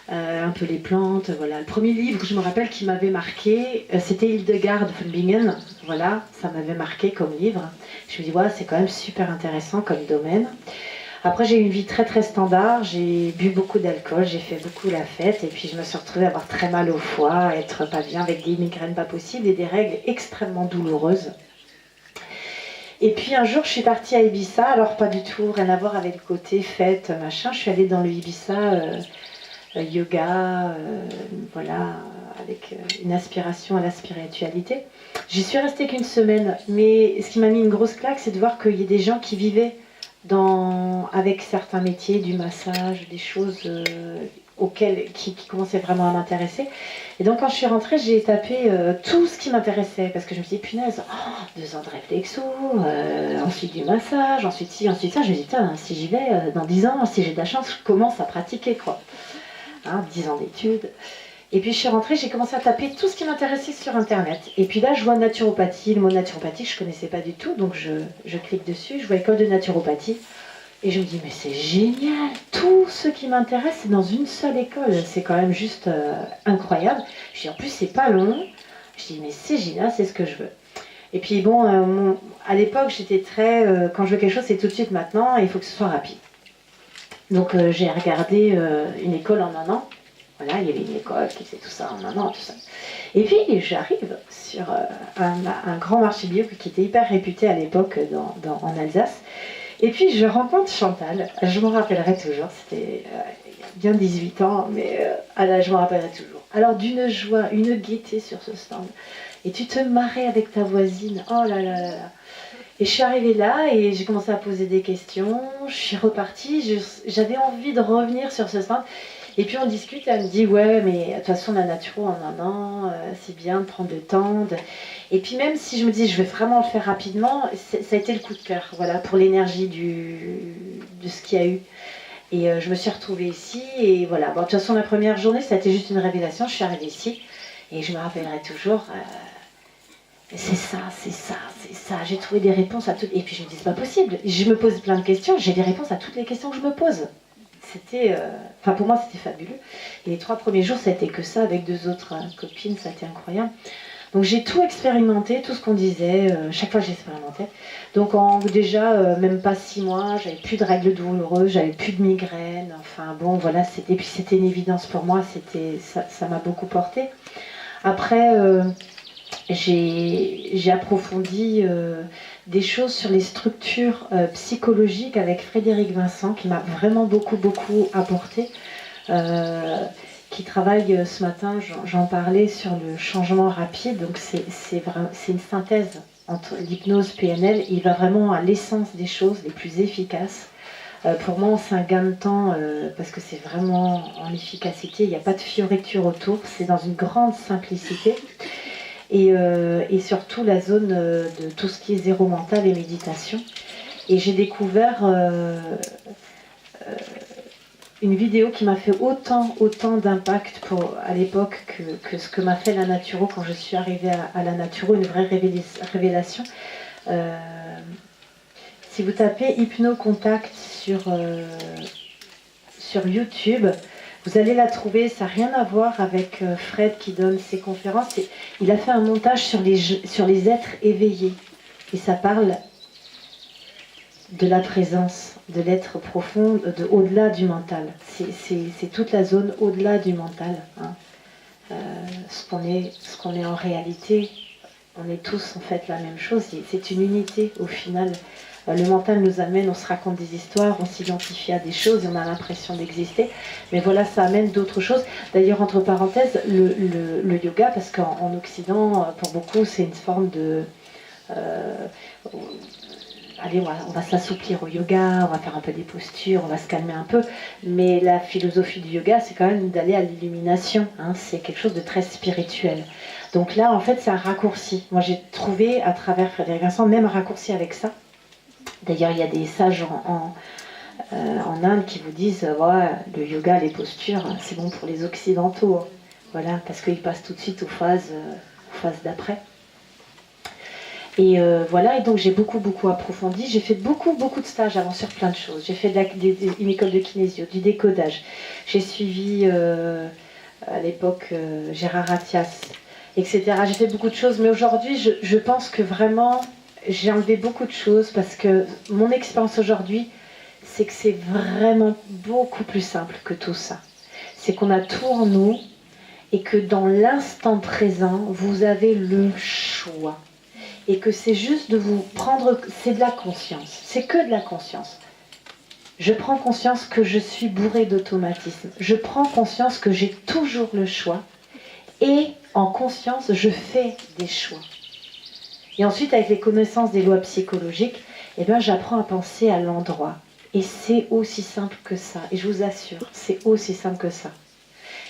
un peu les plantes, voilà. Le premier livre, je me rappelle, qui m'avait marqué, c'était Hildegard von Bingen, voilà, ça m'avait marqué comme livre. Je me dis, ouais, c'est quand même super intéressant comme domaine. Après, j'ai eu une vie très très standard, j'ai bu beaucoup d'alcool, j'ai fait beaucoup la fête et puis je me suis retrouvée à avoir très mal au foie, être pas bien avec des migraines pas possibles et des règles extrêmement douloureuses. Et puis un jour, je suis partie à Ibiza, alors pas du tout, rien à voir avec le côté fête, machin. Je suis allée dans le Ibiza yoga, voilà, avec une aspiration à la spiritualité. J'y suis restée qu'une semaine, mais ce qui m'a mis une grosse claque, c'est de voir qu'il y a des gens qui vivaient avec certains métiers, du massage, des choses qui commençaient vraiment à m'intéresser. Et donc quand je suis rentrée, j'ai tapé tout ce qui m'intéressait, parce que je me suis dit, punaise, 2 ans de réflexo, ensuite du massage, ensuite ci, ensuite ça. Je me suis dit, si j'y vais, dans 10 ans, si j'ai de la chance, je commence à pratiquer, quoi. 10 ans d'études. Et puis je suis rentrée, j'ai commencé à taper tout ce qui m'intéressait sur Internet. Et puis là, je vois naturopathie. Le mot naturopathie, je ne connaissais pas du tout. Donc je clique dessus, je vois école de naturopathie. Et je me dis, mais c'est génial. Tout ce qui m'intéresse, c'est dans une seule école. C'est quand même juste incroyable. Je dis, en plus, c'est pas long. Je dis, mais c'est génial, c'est ce que je veux. Et puis bon, à l'époque, j'étais très... quand je veux quelque chose, c'est tout de suite maintenant. Et il faut que ce soit rapide. Donc j'ai regardé une école en 1 an. Voilà, il y avait une école qui faisait tout ça en 1 an, tout ça. Et puis j'arrive sur un grand marché bio qui était hyper réputé à l'époque en Alsace. Et puis je rencontre Chantal, je m'en rappellerai toujours, c'était il y a bien 18 ans, mais je m'en rappellerai toujours. Alors d'une joie, une gaieté sur ce stand. Et tu te marrais avec ta voisine, oh là là là là. Et je suis arrivée là et j'ai commencé à poser des questions, je suis repartie, j'avais envie de revenir sur ce stand. Et puis on discute, elle me dit, ouais, mais de toute façon, la naturo en 1 an, c'est bien de prendre le temps. Et puis même si je me dis, je vais vraiment le faire rapidement, ça a été le coup de cœur, voilà, pour l'énergie de ce qu'il y a eu. Et je me suis retrouvée ici, et voilà. Bon, de toute façon, la première journée, ça a été juste une révélation, je suis arrivée ici, et je me rappellerai toujours, c'est ça, c'est ça, c'est ça. J'ai trouvé des réponses à toutes. Et puis je me dis, c'est pas possible, je me pose plein de questions, j'ai des réponses à toutes les questions que je me pose. C'était, pour moi, c'était fabuleux. Et les 3 premiers jours, ça a été que ça, avec 2 autres copines, ça a été incroyable. Donc j'ai tout expérimenté, tout ce qu'on disait, chaque fois j'expérimentais. Donc déjà, même pas 6 mois, j'avais plus de règles douloureuses, j'avais plus de migraines. Enfin bon, voilà, et puis c'était une évidence pour moi, ça m'a beaucoup porté. Après, j'ai approfondi des choses sur les structures psychologiques avec Frédéric Vincent, qui m'a vraiment beaucoup apporté, qui travaille ce matin, j'en parlais, sur le changement rapide. Donc c'est une synthèse entre l'hypnose PNL. Il va vraiment à l'essence des choses les plus efficaces. Pour moi, c'est un gain de temps parce que c'est vraiment en efficacité. Il n'y a pas de fioriture autour, c'est dans une grande simplicité. Et surtout la zone de tout ce qui est zéro mental et méditation. Et j'ai découvert une vidéo qui m'a fait autant d'impact à l'époque que ce que m'a fait la Naturo quand je suis arrivée à la Naturo, une vraie révélation. Si vous tapez Hypno-Contact sur YouTube, vous allez la trouver, ça n'a rien à voir avec Fred qui donne ses conférences. Il a fait un montage sur les êtres éveillés. Et ça parle de la présence, de l'être profond, au-delà du mental. C'est toute la zone au-delà du mental. Hein. Ce qu'on est en réalité On est tous en fait la même chose. C'est une unité au final. Le mental nous amène, on se raconte des histoires, on s'identifie à des choses et on a l'impression d'exister. Mais voilà, ça amène d'autres choses. D'ailleurs, entre parenthèses, le yoga, parce qu'en Occident, pour beaucoup, c'est une forme de... allez, on va s'assouplir au yoga, on va faire un peu des postures, on va se calmer un peu. Mais la philosophie du yoga, c'est quand même d'aller à l'illumination. Hein, c'est quelque chose de très spirituel. Donc là, en fait, c'est un raccourci. Moi, j'ai trouvé, à travers Frédéric Vincent, même un raccourci avec ça. D'ailleurs, il y a des sages en Inde qui vous disent ouais, le yoga, les postures, c'est bon pour les Occidentaux. Hein. Voilà, parce qu'ils passent tout de suite aux phases d'après. Et voilà, et donc j'ai beaucoup approfondi. J'ai fait beaucoup de stages avant sur plein de choses. J'ai fait une école de kinésio, du décodage. J'ai suivi à l'époque Gérard Attias, etc. J'ai fait beaucoup de choses, mais aujourd'hui, je pense que vraiment, j'ai enlevé beaucoup de choses parce que mon expérience aujourd'hui, c'est que c'est vraiment beaucoup plus simple que tout ça. C'est qu'on a tout en nous et que dans l'instant présent, vous avez le choix. Et que c'est juste de vous prendre, c'est de la conscience, c'est que de la conscience. Je prends conscience que je suis bourrée d'automatisme. Je prends conscience que j'ai toujours le choix. Et en conscience, je fais des choix. Et ensuite, avec les connaissances des lois psychologiques, eh bien, j'apprends à penser à l'endroit. Et c'est aussi simple que ça. Et je vous assure, c'est aussi simple que ça.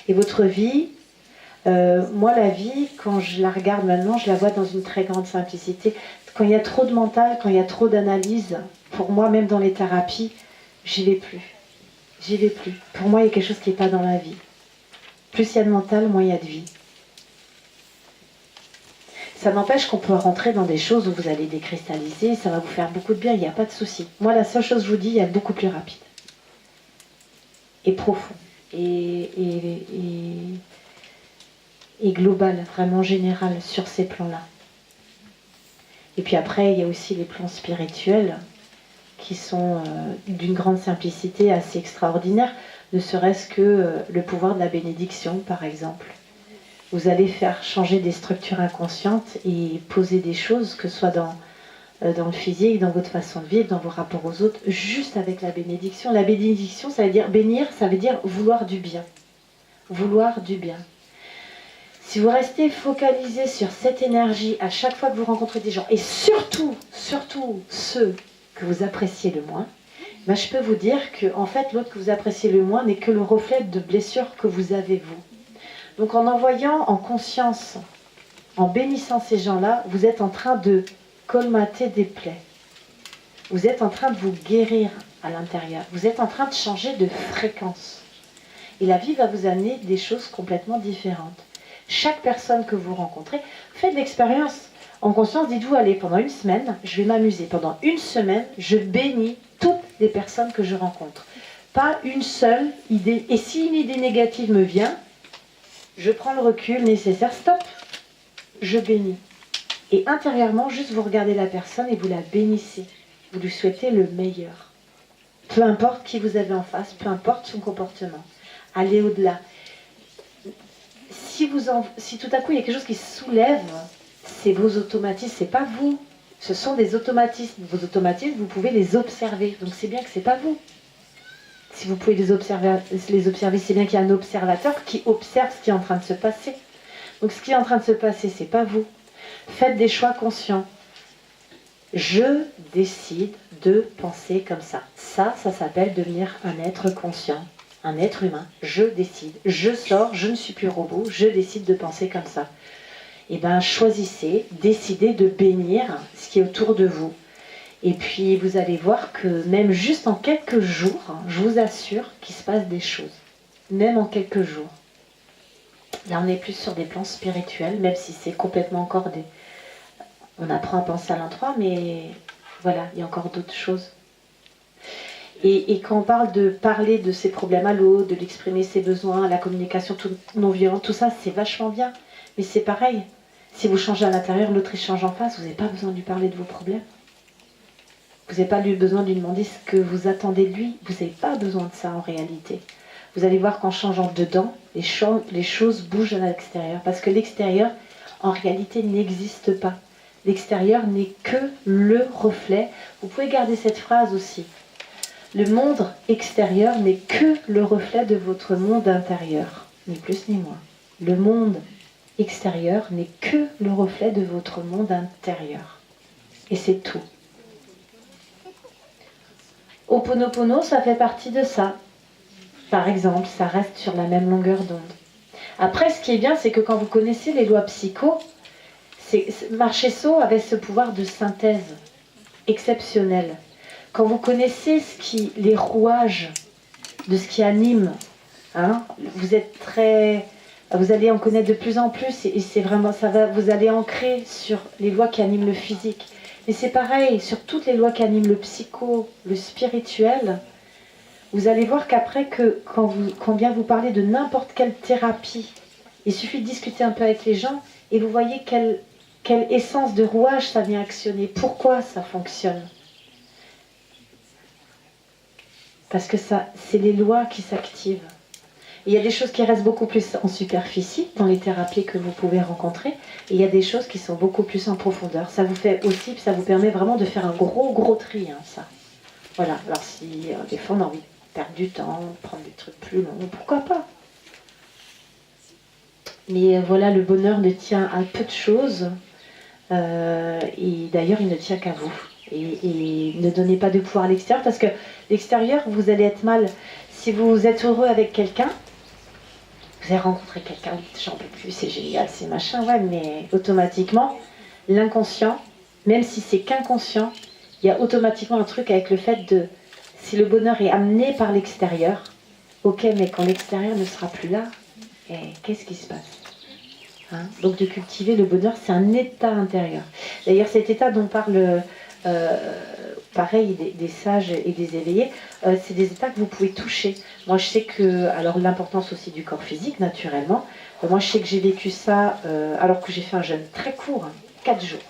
Et votre vie, moi, la vie, quand je la regarde maintenant, je la vois dans une très grande simplicité. Quand il y a trop de mental, quand il y a trop d'analyse, pour moi, même dans les thérapies, j'y vais plus. J'y vais plus. Pour moi, il y a quelque chose qui n'est pas dans la vie. Plus il y a de mental, moins il y a de vie. Ça n'empêche qu'on peut rentrer dans des choses où vous allez décristalliser, ça va vous faire beaucoup de bien, il n'y a pas de souci. Moi, la seule chose que je vous dis, il y a beaucoup plus rapide. Et profond. Et global, vraiment général sur ces plans-là. Et puis après, il y a aussi les plans spirituels qui sont d'une grande simplicité assez extraordinaire, ne serait-ce que le pouvoir de la bénédiction, par exemple. Vous allez faire changer des structures inconscientes et poser des choses, que ce soit dans le physique, dans votre façon de vivre, dans vos rapports aux autres, juste avec la bénédiction. La bénédiction, ça veut dire bénir, ça veut dire vouloir du bien. Vouloir du bien. Si vous restez focalisé sur cette énergie à chaque fois que vous rencontrez des gens, et surtout ceux que vous appréciez le moins, ben je peux vous dire que en fait, l'autre que vous appréciez le moins n'est que le reflet de blessures que vous avez vous. Donc en envoyant en conscience, en bénissant ces gens-là, vous êtes en train de colmater des plaies. Vous êtes en train de vous guérir à l'intérieur. Vous êtes en train de changer de fréquence. Et la vie va vous amener des choses complètement différentes. Chaque personne que vous rencontrez, faites l'expérience. En conscience, dites-vous, allez, pendant une semaine, je vais m'amuser. Pendant une semaine, je bénis toutes les personnes que je rencontre. Pas une seule idée. Et si une idée négative me vient, je prends le recul nécessaire, stop, je bénis. Et intérieurement, juste vous regardez la personne et vous la bénissez. Vous lui souhaitez le meilleur. Peu importe qui vous avez en face, peu importe son comportement. Allez au-delà. Si tout à coup il y a quelque chose qui se soulève, c'est vos automatismes, c'est pas vous. Ce sont des automatismes. Vos automatismes, vous pouvez les observer. Donc c'est bien que c'est pas vous. Si vous pouvez les observer, c'est bien qu'il y a un observateur qui observe ce qui est en train de se passer. Donc ce qui est en train de se passer, c'est pas vous. Faites des choix conscients. Je décide de penser comme ça. Ça s'appelle devenir un être conscient, un être humain. Je décide. Je sors, je ne suis plus robot, je décide de penser comme ça. Eh bien, choisissez, décidez de bénir ce qui est autour de vous. Et puis, vous allez voir que même juste en quelques jours, je vous assure qu'il se passe des choses. Même en quelques jours. Là, on est plus sur des plans spirituels, même si c'est complètement encore des... On apprend à penser à l'intérieur, mais voilà, il y a encore d'autres choses. Et quand on parle de parler de ses problèmes à l'autre, de l'exprimer ses besoins, la communication non violente, tout ça, c'est vachement bien. Mais c'est pareil. Si vous changez à l'intérieur, l'autre il change en face, vous n'avez pas besoin de lui parler de vos problèmes. Vous n'avez pas besoin de lui demander ce que vous attendez de lui. Vous n'avez pas besoin de ça en réalité. Vous allez voir qu'en changeant dedans, les choses bougent à l'extérieur. Parce que l'extérieur, en réalité n'existe pas. L'extérieur n'est que le reflet. Vous pouvez garder cette phrase aussi. Le monde extérieur n'est que le reflet de votre monde intérieur, ni plus ni moins. Le monde extérieur n'est que le reflet de votre monde intérieur. Et c'est tout. Ho'oponopono, ça fait partie de ça. Par exemple, ça reste sur la même longueur d'onde. Après, ce qui est bien, c'est que quand vous connaissez les lois psycho, Marchesso avait ce pouvoir de synthèse exceptionnel. Quand vous connaissez les rouages de ce qui anime, hein, vous allez en connaître de plus en plus et c'est vraiment vous allez ancrer sur les lois qui animent le physique. Mais c'est pareil sur toutes les lois qui animent le psycho, le spirituel. Vous allez voir qu'après quand bien vous parlez de n'importe quelle thérapie, il suffit de discuter un peu avec les gens et vous voyez quelle essence de rouage ça vient actionner, pourquoi ça fonctionne. Parce que c'est les lois qui s'activent. Et il y a des choses qui restent beaucoup plus en superficie dans les thérapies que vous pouvez rencontrer. Et il y a des choses qui sont beaucoup plus en profondeur. Ça vous fait aussi, ça vous permet vraiment de faire un gros tri, hein, ça. Voilà, alors si des fois on a envie de perdre du temps, prendre des trucs plus longs, pourquoi pas. Mais voilà, le bonheur ne tient à peu de choses. Et d'ailleurs, il ne tient qu'à vous. Et ne donnez pas de pouvoir à l'extérieur, parce que l'extérieur, vous allez être mal. Si vous êtes heureux avec quelqu'un, vous avez rencontré quelqu'un, j'en peux plus, c'est génial, c'est machin, ouais, mais automatiquement, l'inconscient, même si c'est qu'inconscient, il y a automatiquement un truc avec le fait de, si le bonheur est amené par l'extérieur, ok, mais quand l'extérieur ne sera plus là, qu'est-ce qui se passe ? Hein, donc de cultiver le bonheur, c'est un état intérieur. D'ailleurs, cet état dont parle pareil des sages et des éveillés, c'est des états que vous pouvez toucher. Moi, je sais que, alors l'importance aussi du corps physique, naturellement, moi je sais que j'ai vécu ça alors que j'ai fait un jeûne très court, 4 jours,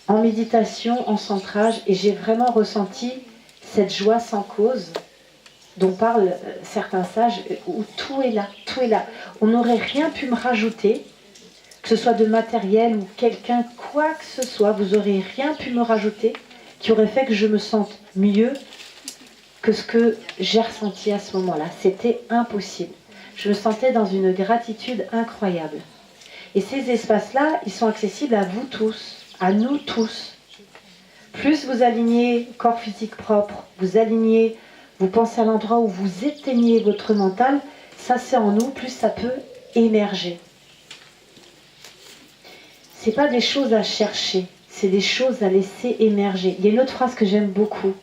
en méditation, en centrage, et j'ai vraiment ressenti cette joie sans cause dont parlent certains sages, où tout est là, tout est là. On n'aurait rien pu me rajouter, que ce soit de matériel ou quelqu'un, quoi que ce soit, vous n'aurez rien pu me rajouter qui aurait fait que je me sente mieux que ce que j'ai ressenti à ce moment-là. C'était impossible. Je me sentais dans une gratitude incroyable. Et ces espaces-là, ils sont accessibles à vous tous, à nous tous. Plus vous alignez corps physique propre, vous pensez à l'endroit où vous éteignez votre mental, ça c'est en nous, plus ça peut émerger. C'est pas des choses à chercher, c'est des choses à laisser émerger. Il y a une autre phrase que j'aime beaucoup.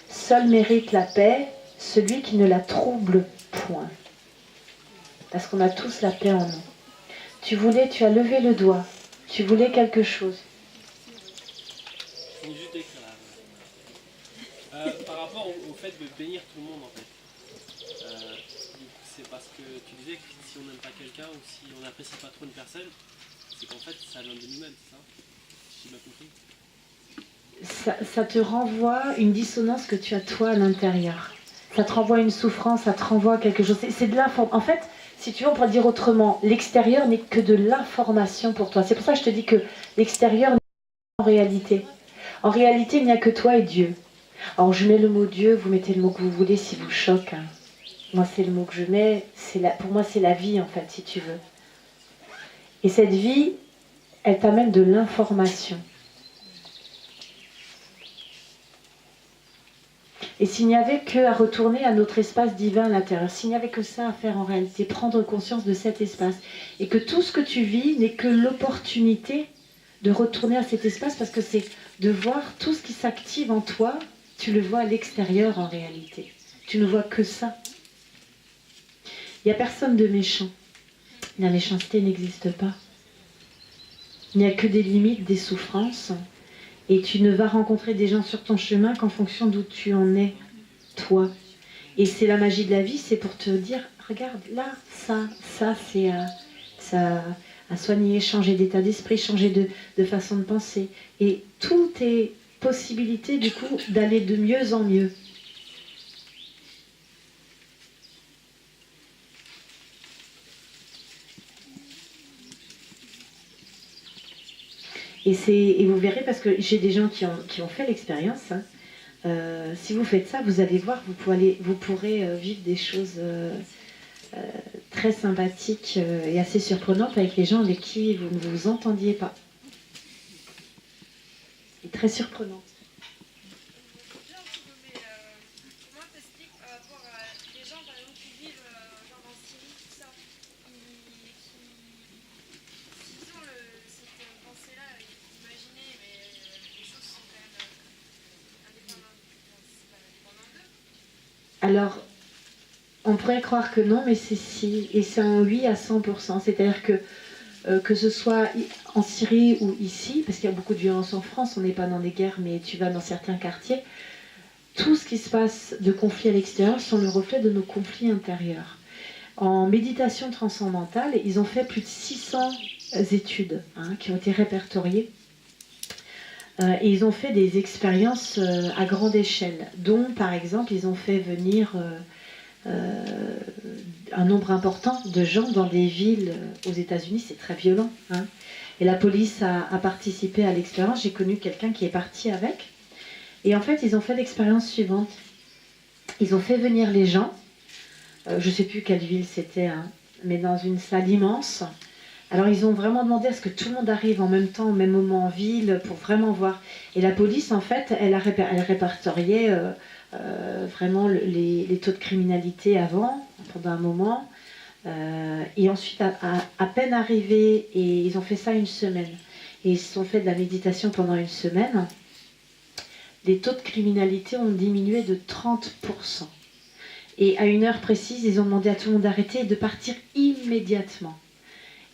Seul mérite la paix celui qui ne la trouble point. Parce qu'on a tous la paix en nous. Tu as levé le doigt, tu voulais quelque chose. Je finis juste d'écrire là. Par rapport au fait de bénir tout le monde en fait. C'est parce que tu disais que si on n'aime pas quelqu'un ou si on n'apprécie pas trop une personne, c'est qu'en fait ça vient de nous-mêmes, c'est ça? J'ai bien compris. Ça te renvoie une dissonance que tu as toi à l'intérieur. Ça te renvoie une souffrance, ça te renvoie quelque chose. C'est de l'information. En fait, si tu veux, on pourrait dire autrement, l'extérieur n'est que de l'information pour toi. C'est pour ça que je te dis que l'extérieur n'est pas en réalité. En réalité, il n'y a que toi et Dieu. Alors je mets le mot Dieu, vous mettez le mot que vous voulez si vous choque. Hein. Moi, c'est le mot que je mets. Pour moi, c'est la vie, en fait, si tu veux. Et cette vie, elle t'amène de l'information. Et s'il n'y avait que à retourner à notre espace divin à l'intérieur, s'il n'y avait que ça à faire en réalité, prendre conscience de cet espace, et que tout ce que tu vis n'est que l'opportunité de retourner à cet espace, parce que c'est de voir tout ce qui s'active en toi, tu le vois à l'extérieur en réalité. Tu ne vois que ça. Il n'y a personne de méchant. La méchanceté n'existe pas. Il n'y a que des limites, des souffrances. Et tu ne vas rencontrer des gens sur ton chemin qu'en fonction d'où tu en es, toi. Et c'est la magie de la vie, c'est pour te dire, regarde, là, ça c'est à soigner, changer d'état d'esprit, changer de façon de penser. Et tout est possibilité, du coup, d'aller de mieux en mieux. Et vous verrez, parce que j'ai des gens qui ont fait l'expérience, hein. Si vous faites ça, vous allez voir, vous pourrez vivre des choses très sympathiques et assez surprenantes avec les gens avec qui vous ne vous entendiez pas. Et très surprenantes. Comment t'expliques par rapport à des gens, par exemple, qui vivent genre en Syrie, tout ça, s'ils ont cette pensée-là, imaginer, mais les choses sont quand même indépendantes, c'est pas indépendant d'eux. Alors, on pourrait croire que non, mais c'est si, et c'est un oui à 100%. C'est-à-dire que ce soit en Syrie ou ici, parce qu'il y a beaucoup de violence en France, on n'est pas dans des guerres, mais tu vas dans certains quartiers, tout ce qui se passe de conflits à l'extérieur sont le reflet de nos conflits intérieurs. En méditation transcendantale, ils ont fait plus de 600 études qui ont été répertoriées. Et ils ont fait des expériences à grande échelle, dont par exemple ils ont fait venir un nombre important de gens dans des villes aux États-Unis, c'est très violent. Et la police a participé à l'expérience. J'ai connu quelqu'un qui est parti avec. Et en fait, ils ont fait l'expérience suivante. Ils ont fait venir les gens, je ne sais plus quelle ville c'était, mais dans une salle immense. Alors ils ont vraiment demandé à ce que tout le monde arrive en même temps, au même moment en ville, pour vraiment voir. Et la police, en fait, elle répertoriait vraiment les taux de criminalité avant, pendant un moment. Et ensuite, à peine arrivés, et ils ont fait ça une semaine. Et ils se sont fait de la méditation pendant une semaine. Les taux de criminalité ont diminué de 30%. Et à une heure précise, ils ont demandé à tout le monde d'arrêter et de partir immédiatement.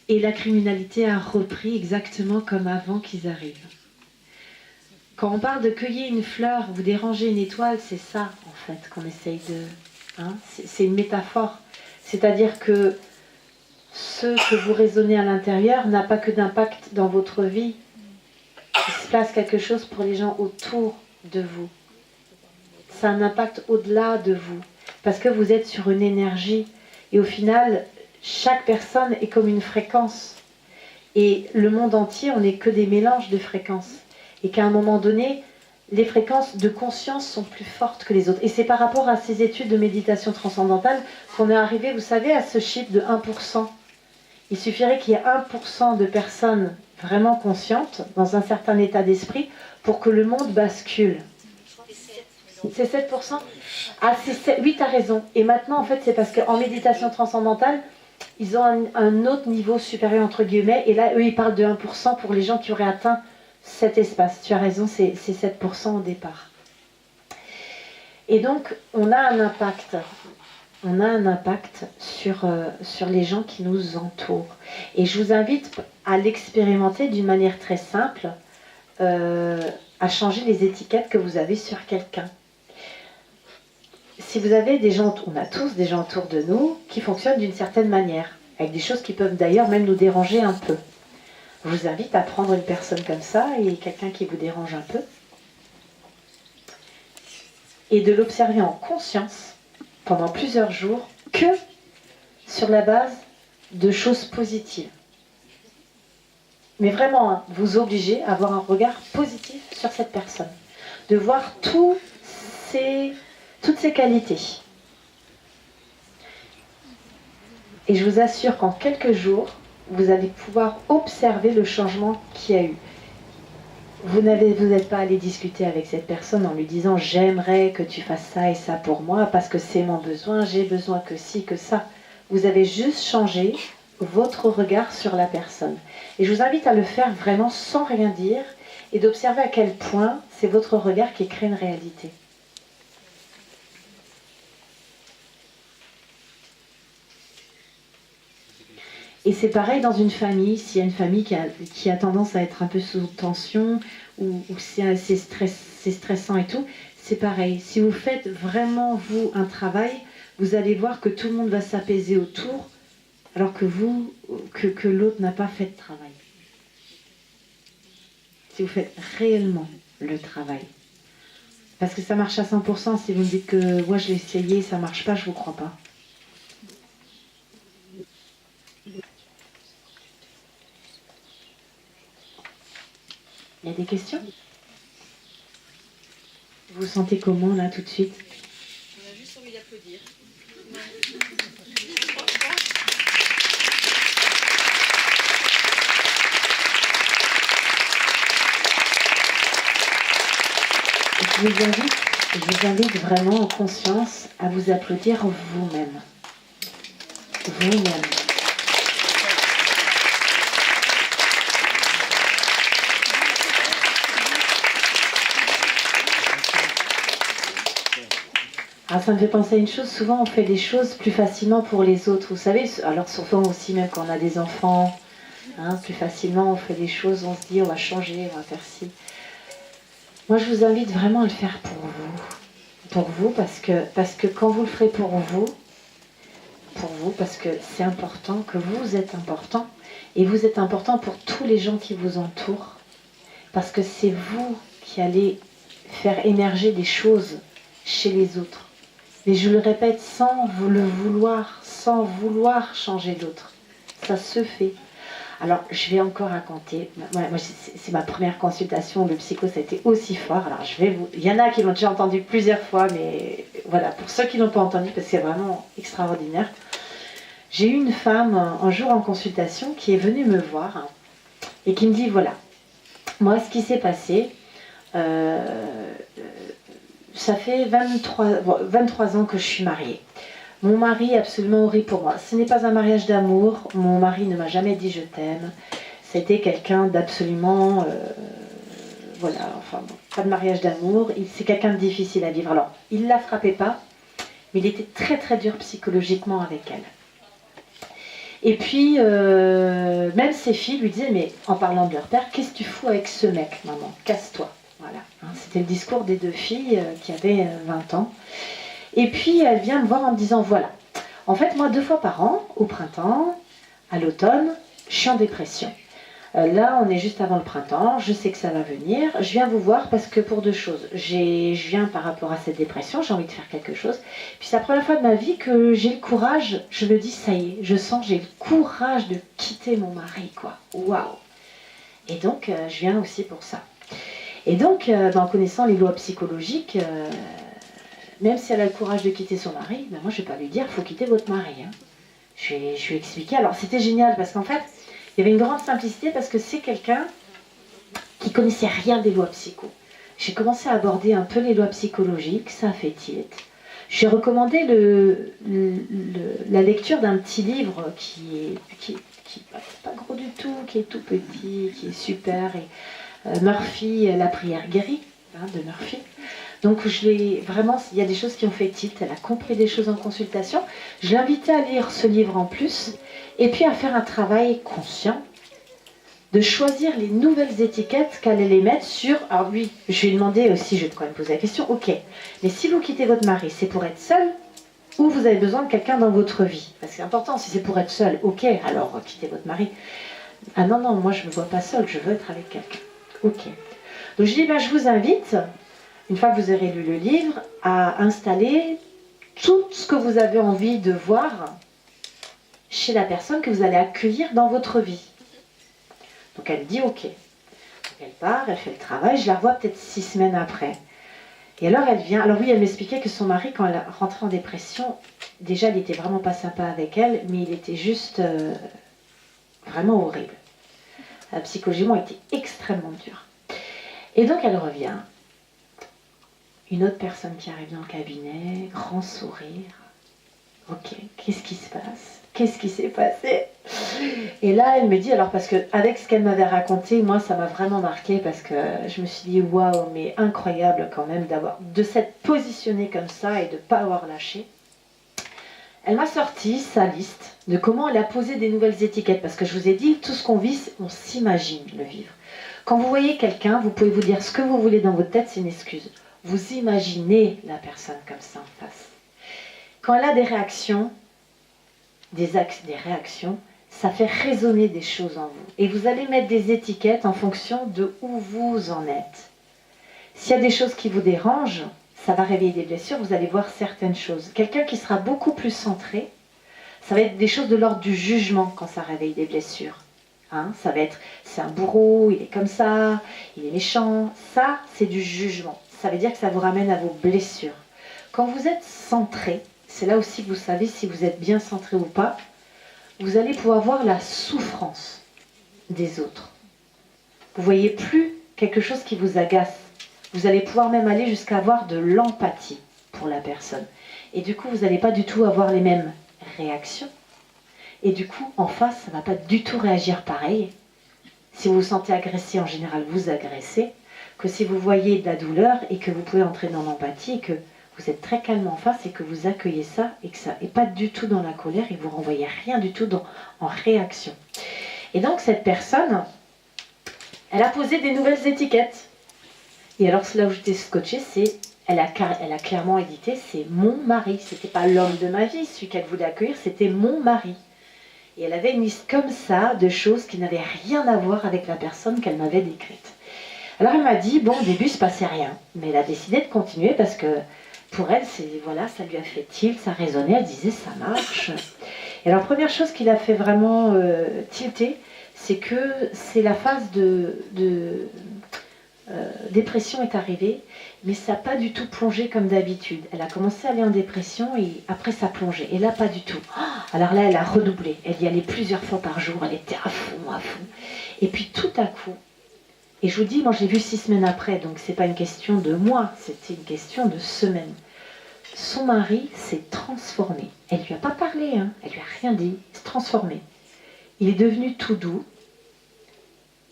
Et la criminalité a repris exactement comme avant qu'ils arrivent. Quand on parle de cueillir une fleur, vous déranger une étoile, c'est ça en fait qu'on essaye de... c'est une métaphore. C'est-à-dire que ce que vous raisonnez à l'intérieur n'a pas que d'impact dans votre vie. Il se passe quelque chose pour les gens autour de vous. Ça a un impact au-delà de vous. Parce que vous êtes sur une énergie. Et au final, chaque personne est comme une fréquence. Et le monde entier, on n'est que des mélanges de fréquences. Et qu'à un moment donné, les fréquences de conscience sont plus fortes que les autres. Et c'est par rapport à ces études de méditation transcendantale qu'on est arrivé, vous savez, à ce chiffre de 1%. Il suffirait qu'il y ait 1% de personnes vraiment conscientes, dans un certain état d'esprit, pour que le monde bascule. C'est 7%? Ah, oui, tu as raison. Et maintenant, en fait, c'est parce qu'en méditation transcendantale, ils ont un autre niveau supérieur, entre guillemets, et là, eux, ils parlent de 1% pour les gens qui auraient atteint cet espace. Tu as raison, c'est 7% au départ. Et donc, on a un impact. On a un impact sur les gens qui nous entourent. Et je vous invite à l'expérimenter d'une manière très simple, à changer les étiquettes que vous avez sur quelqu'un. Si vous avez des gens, on a tous des gens autour de nous qui fonctionnent d'une certaine manière, avec des choses qui peuvent d'ailleurs même nous déranger un peu. Je vous invite à prendre une personne comme ça et quelqu'un qui vous dérange un peu et de l'observer en conscience pendant plusieurs jours que sur la base de choses positives. Mais vraiment, vous obligez à avoir un regard positif sur cette personne, de voir toutes ses qualités. Et je vous assure qu'en quelques jours, vous allez pouvoir observer le changement qu'il y a eu. Vous n'êtes pas allé discuter avec cette personne en lui disant « j'aimerais que tu fasses ça et ça pour moi parce que c'est mon besoin, j'ai besoin que ci, que ça ». Vous avez juste changé votre regard sur la personne. Et je vous invite à le faire vraiment sans rien dire et d'observer à quel point c'est votre regard qui crée une réalité. Et c'est pareil dans une famille, s'il y a une famille qui a tendance à être un peu sous tension, ou c'est stressant et tout, c'est pareil. Si vous faites vraiment, vous, un travail, vous allez voir que tout le monde va s'apaiser autour, alors que que l'autre n'a pas fait de travail. Si vous faites réellement le travail. Parce que ça marche à 100%, si vous me dites que moi je l'ai essayé, ça marche pas, je vous crois pas. Il y a des questions? Vous vous sentez comment là tout de suite? On a juste envie d'applaudir. Je vous invite vraiment en conscience à vous applaudir vous-même. Vous-même. Alors ça me fait penser à une chose, souvent on fait des choses plus facilement pour les autres, vous savez, alors souvent aussi même quand on a des enfants, hein, plus facilement on fait des choses, on se dit on va changer, on va faire ci. Moi je vous invite vraiment à le faire pour vous parce que quand vous le ferez pour vous, parce que c'est important, que vous êtes important, et vous êtes important pour tous les gens qui vous entourent, parce que c'est vous qui allez faire émerger des choses chez les autres. Mais je le répète, sans le vouloir, sans vouloir changer l'autre. Ça se fait. Alors, je vais encore raconter. Moi, c'est ma première consultation. Le psycho, ça a été aussi fort. Alors, il y en a qui l'ont déjà entendu plusieurs fois, mais voilà, pour ceux qui ne l'ont pas entendu, parce que c'est vraiment extraordinaire. J'ai eu une femme, un jour en consultation, qui est venue me voir et qui me dit, voilà, moi, ce qui s'est passé... ça fait 23 ans que je suis mariée. Mon mari est absolument horrible pour moi. Ce n'est pas un mariage d'amour. Mon mari ne m'a jamais dit je t'aime. C'était quelqu'un d'absolument... voilà, enfin, bon, pas de mariage d'amour. C'est quelqu'un de difficile à vivre. Alors, il ne la frappait pas, mais il était très très dur psychologiquement avec elle. Et puis, même ses filles lui disaient, mais en parlant de leur père, qu'est-ce que tu fous avec ce mec, maman? Casse-toi. Voilà. C'était le discours des deux filles qui avaient 20 ans. Et puis elle vient me voir en me disant, voilà, en fait moi 2 fois par an, au printemps, à l'automne, je suis en dépression. Là on est juste avant le printemps, je sais que ça va venir, je viens vous voir parce que pour 2 choses. Je viens par rapport à cette dépression, j'ai envie de faire quelque chose. Puis c'est la première fois de ma vie que j'ai le courage, je me dis ça y est, je sens que j'ai le courage de quitter mon mari, quoi. Waouh. Et donc je viens aussi pour ça. Et donc, en connaissant les lois psychologiques, même si elle a le courage de quitter son mari, ben moi je ne vais pas lui dire il faut quitter votre mari. Hein. Je vais expliquer. Alors c'était génial parce qu'en fait, il y avait une grande simplicité parce que c'est quelqu'un qui connaissait rien des lois psycho. J'ai commencé à aborder un peu les lois psychologiques, ça a fait tilt. J'ai recommandé la lecture d'un petit livre qui est pas gros du tout, qui est tout petit, qui est super. Murphy, La prière guérie, hein, de Murphy. Donc vraiment, il y a des choses qui ont fait tilt, elle a compris des choses en consultation. Je l'ai invitée à lire ce livre en plus, et puis à faire un travail conscient, de choisir les nouvelles étiquettes qu'elle allait mettre sur... Alors oui, je lui ai demandé aussi, je vais quand même poser la question, ok, mais si vous quittez votre mari, c'est pour être seul ou vous avez besoin de quelqu'un dans votre vie? Parce que c'est important, si c'est pour être seul, ok, alors quittez votre mari. Ah non, moi je ne me vois pas seule, je veux être avec quelqu'un. Ok. Donc je dis, je vous invite, une fois que vous aurez lu le livre, à installer tout ce que vous avez envie de voir chez la personne que vous allez accueillir dans votre vie. Donc elle dit ok. Donc elle part, elle fait le travail, je la revois peut-être 6 semaines après. Et alors elle vient, alors oui, elle m'expliquait que son mari, quand elle rentrait en dépression, déjà il n'était vraiment pas sympa avec elle, mais il était juste vraiment horrible. Psychologiquement, il était extrêmement dur. Et donc elle revient. Une autre personne qui arrive dans le cabinet, grand sourire. Ok, qu'est-ce qui se passe? Qu'est-ce qui s'est passé? Et là, elle me dit, alors parce qu'avec ce qu'elle m'avait raconté, moi, ça m'a vraiment marqué parce que je me suis dit, waouh, mais incroyable quand même de s'être positionnée comme ça et de ne pas avoir lâché. Elle m'a sorti sa liste de comment elle a posé des nouvelles étiquettes. Parce que je vous ai dit, tout ce qu'on vit, on s'imagine le vivre. Quand vous voyez quelqu'un, vous pouvez vous dire ce que vous voulez dans votre tête, c'est une excuse. Vous imaginez la personne comme ça en face. Quand elle a des réactions, des réactions, ça fait résonner des choses en vous. Et vous allez mettre des étiquettes en fonction de où vous en êtes. S'il y a des choses qui vous dérangent, ça va réveiller des blessures, vous allez voir certaines choses. Quelqu'un qui sera beaucoup plus centré, ça va être des choses de l'ordre du jugement quand ça réveille des blessures. Hein, ça va être, c'est un bourreau, il est comme ça, il est méchant. Ça, c'est du jugement. Ça veut dire que ça vous ramène à vos blessures. Quand vous êtes centré, c'est là aussi que vous savez si vous êtes bien centré ou pas, vous allez pouvoir voir la souffrance des autres. Vous voyez plus quelque chose qui vous agace. Vous allez pouvoir même aller jusqu'à avoir de l'empathie pour la personne. Et du coup, vous n'allez pas du tout avoir les mêmes réactions. Et du coup, en face, ça ne va pas du tout réagir pareil. Si vous vous sentez agressé, en général, vous agressez. Que si vous voyez de la douleur et que vous pouvez entrer dans l'empathie, et que vous êtes très calme en face et que vous accueillez ça et que ça n'est pas du tout dans la colère et que vous ne renvoyez rien du tout en réaction. Et donc, cette personne, elle a posé des nouvelles étiquettes. Et alors, là où j'étais scotchée, c'est, elle a clairement édité, c'est mon mari. C'était pas l'homme de ma vie, celui qu'elle voulait accueillir, c'était mon mari. Et elle avait une liste comme ça de choses qui n'avaient rien à voir avec la personne qu'elle m'avait décrite. Alors elle m'a dit, bon, au début, il ne se passait rien. Mais elle a décidé de continuer parce que pour elle, voilà, ça lui a fait tilt, ça résonnait, elle disait, ça marche. Et alors, première chose qui l'a fait vraiment tilter, c'est que c'est la phase de dépression est arrivée, mais ça n'a pas du tout plongé comme d'habitude. Elle a commencé à aller en dépression et après ça a plongé. Et là, pas du tout. Alors là, elle a redoublé. Elle y allait plusieurs fois par jour. Elle était à fond, à fond. Et puis tout à coup, et je vous dis, moi j'ai vu 6 semaines après, donc c'est pas une question de mois, c'était une question de semaines. Son mari s'est transformé. Elle lui a pas parlé, hein. Elle lui a rien dit. Il s'est transformé. Il est devenu tout doux.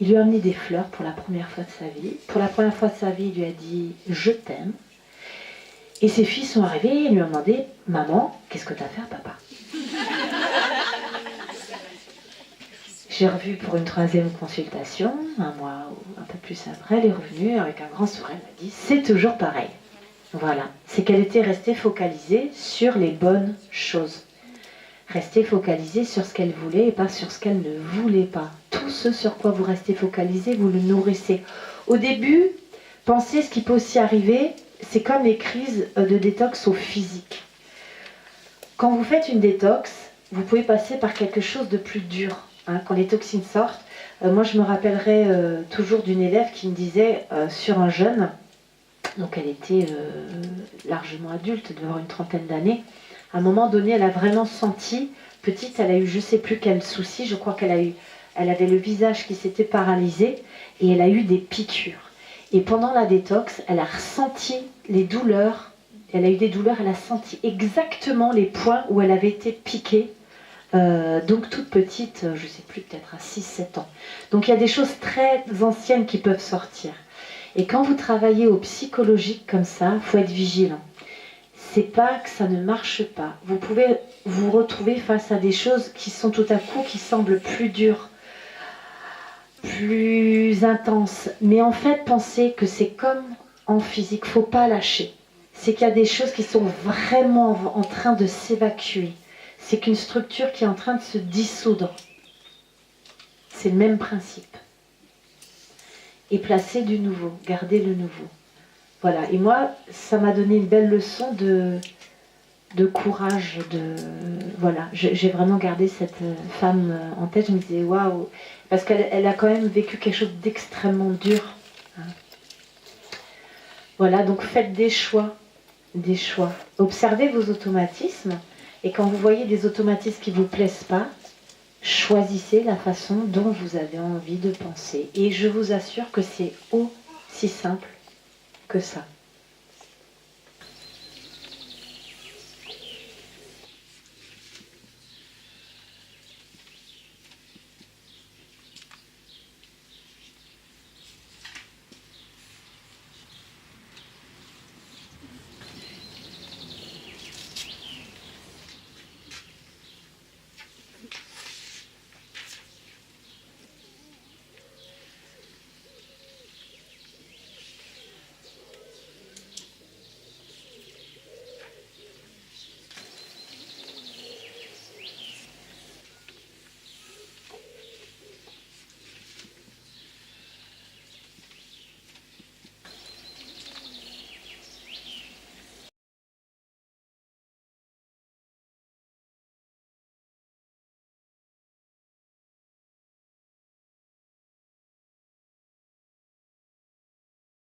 Il lui a amené des fleurs pour la première fois de sa vie. Pour la première fois de sa vie, il lui a dit « Je t'aime ». Et ses filles sont arrivées et lui ont demandé « Maman, qu'est-ce que tu as fait à papa ?» J'ai revu pour une 3e consultation, un mois ou un peu plus après, elle est revenue avec un grand sourire, elle m'a dit « C'est toujours pareil ». Voilà, c'est qu'elle était restée focalisée sur les bonnes choses. Restez focalisée sur ce qu'elle voulait et pas sur ce qu'elle ne voulait pas. Tout ce sur quoi vous restez focalisé, vous le nourrissez. Au début, pensez ce qui peut aussi arriver, c'est comme les crises de détox au physique. Quand vous faites une détox, vous pouvez passer par quelque chose de plus dur. Hein, quand les toxines sortent, moi je me rappellerai toujours d'une élève qui me disait sur un jeûne, donc elle était largement adulte, devant une 30aine d'années. À un moment donné, elle a vraiment senti, petite, elle a eu je ne sais plus quel souci, je crois elle avait le visage qui s'était paralysé et elle a eu des piqûres. Et pendant la détox, elle a ressenti les douleurs, elle a eu des douleurs, elle a senti exactement les points où elle avait été piquée, donc toute petite, je ne sais plus, peut-être à 6-7 ans. Donc il y a des choses très anciennes qui peuvent sortir. Et quand vous travaillez au psychologique comme ça, il faut être vigilant. C'est pas que ça ne marche pas. Vous pouvez vous retrouver face à des choses qui sont tout à coup, qui semblent plus dures, plus intenses. Mais en fait, pensez que c'est comme en physique, il ne faut pas lâcher. C'est qu'il y a des choses qui sont vraiment en train de s'évacuer. C'est qu'une structure qui est en train de se dissoudre. C'est le même principe. Et placer du nouveau, garder le nouveau. Voilà, et moi, ça m'a donné une belle leçon de courage, voilà, j'ai vraiment gardé cette femme en tête, je me disais waouh, parce qu'elle a quand même vécu quelque chose d'extrêmement dur. Hein. Voilà, donc faites des choix, observez vos automatismes, et quand vous voyez des automatismes qui ne vous plaisent pas, choisissez la façon dont vous avez envie de penser, et je vous assure que c'est aussi simple que ça.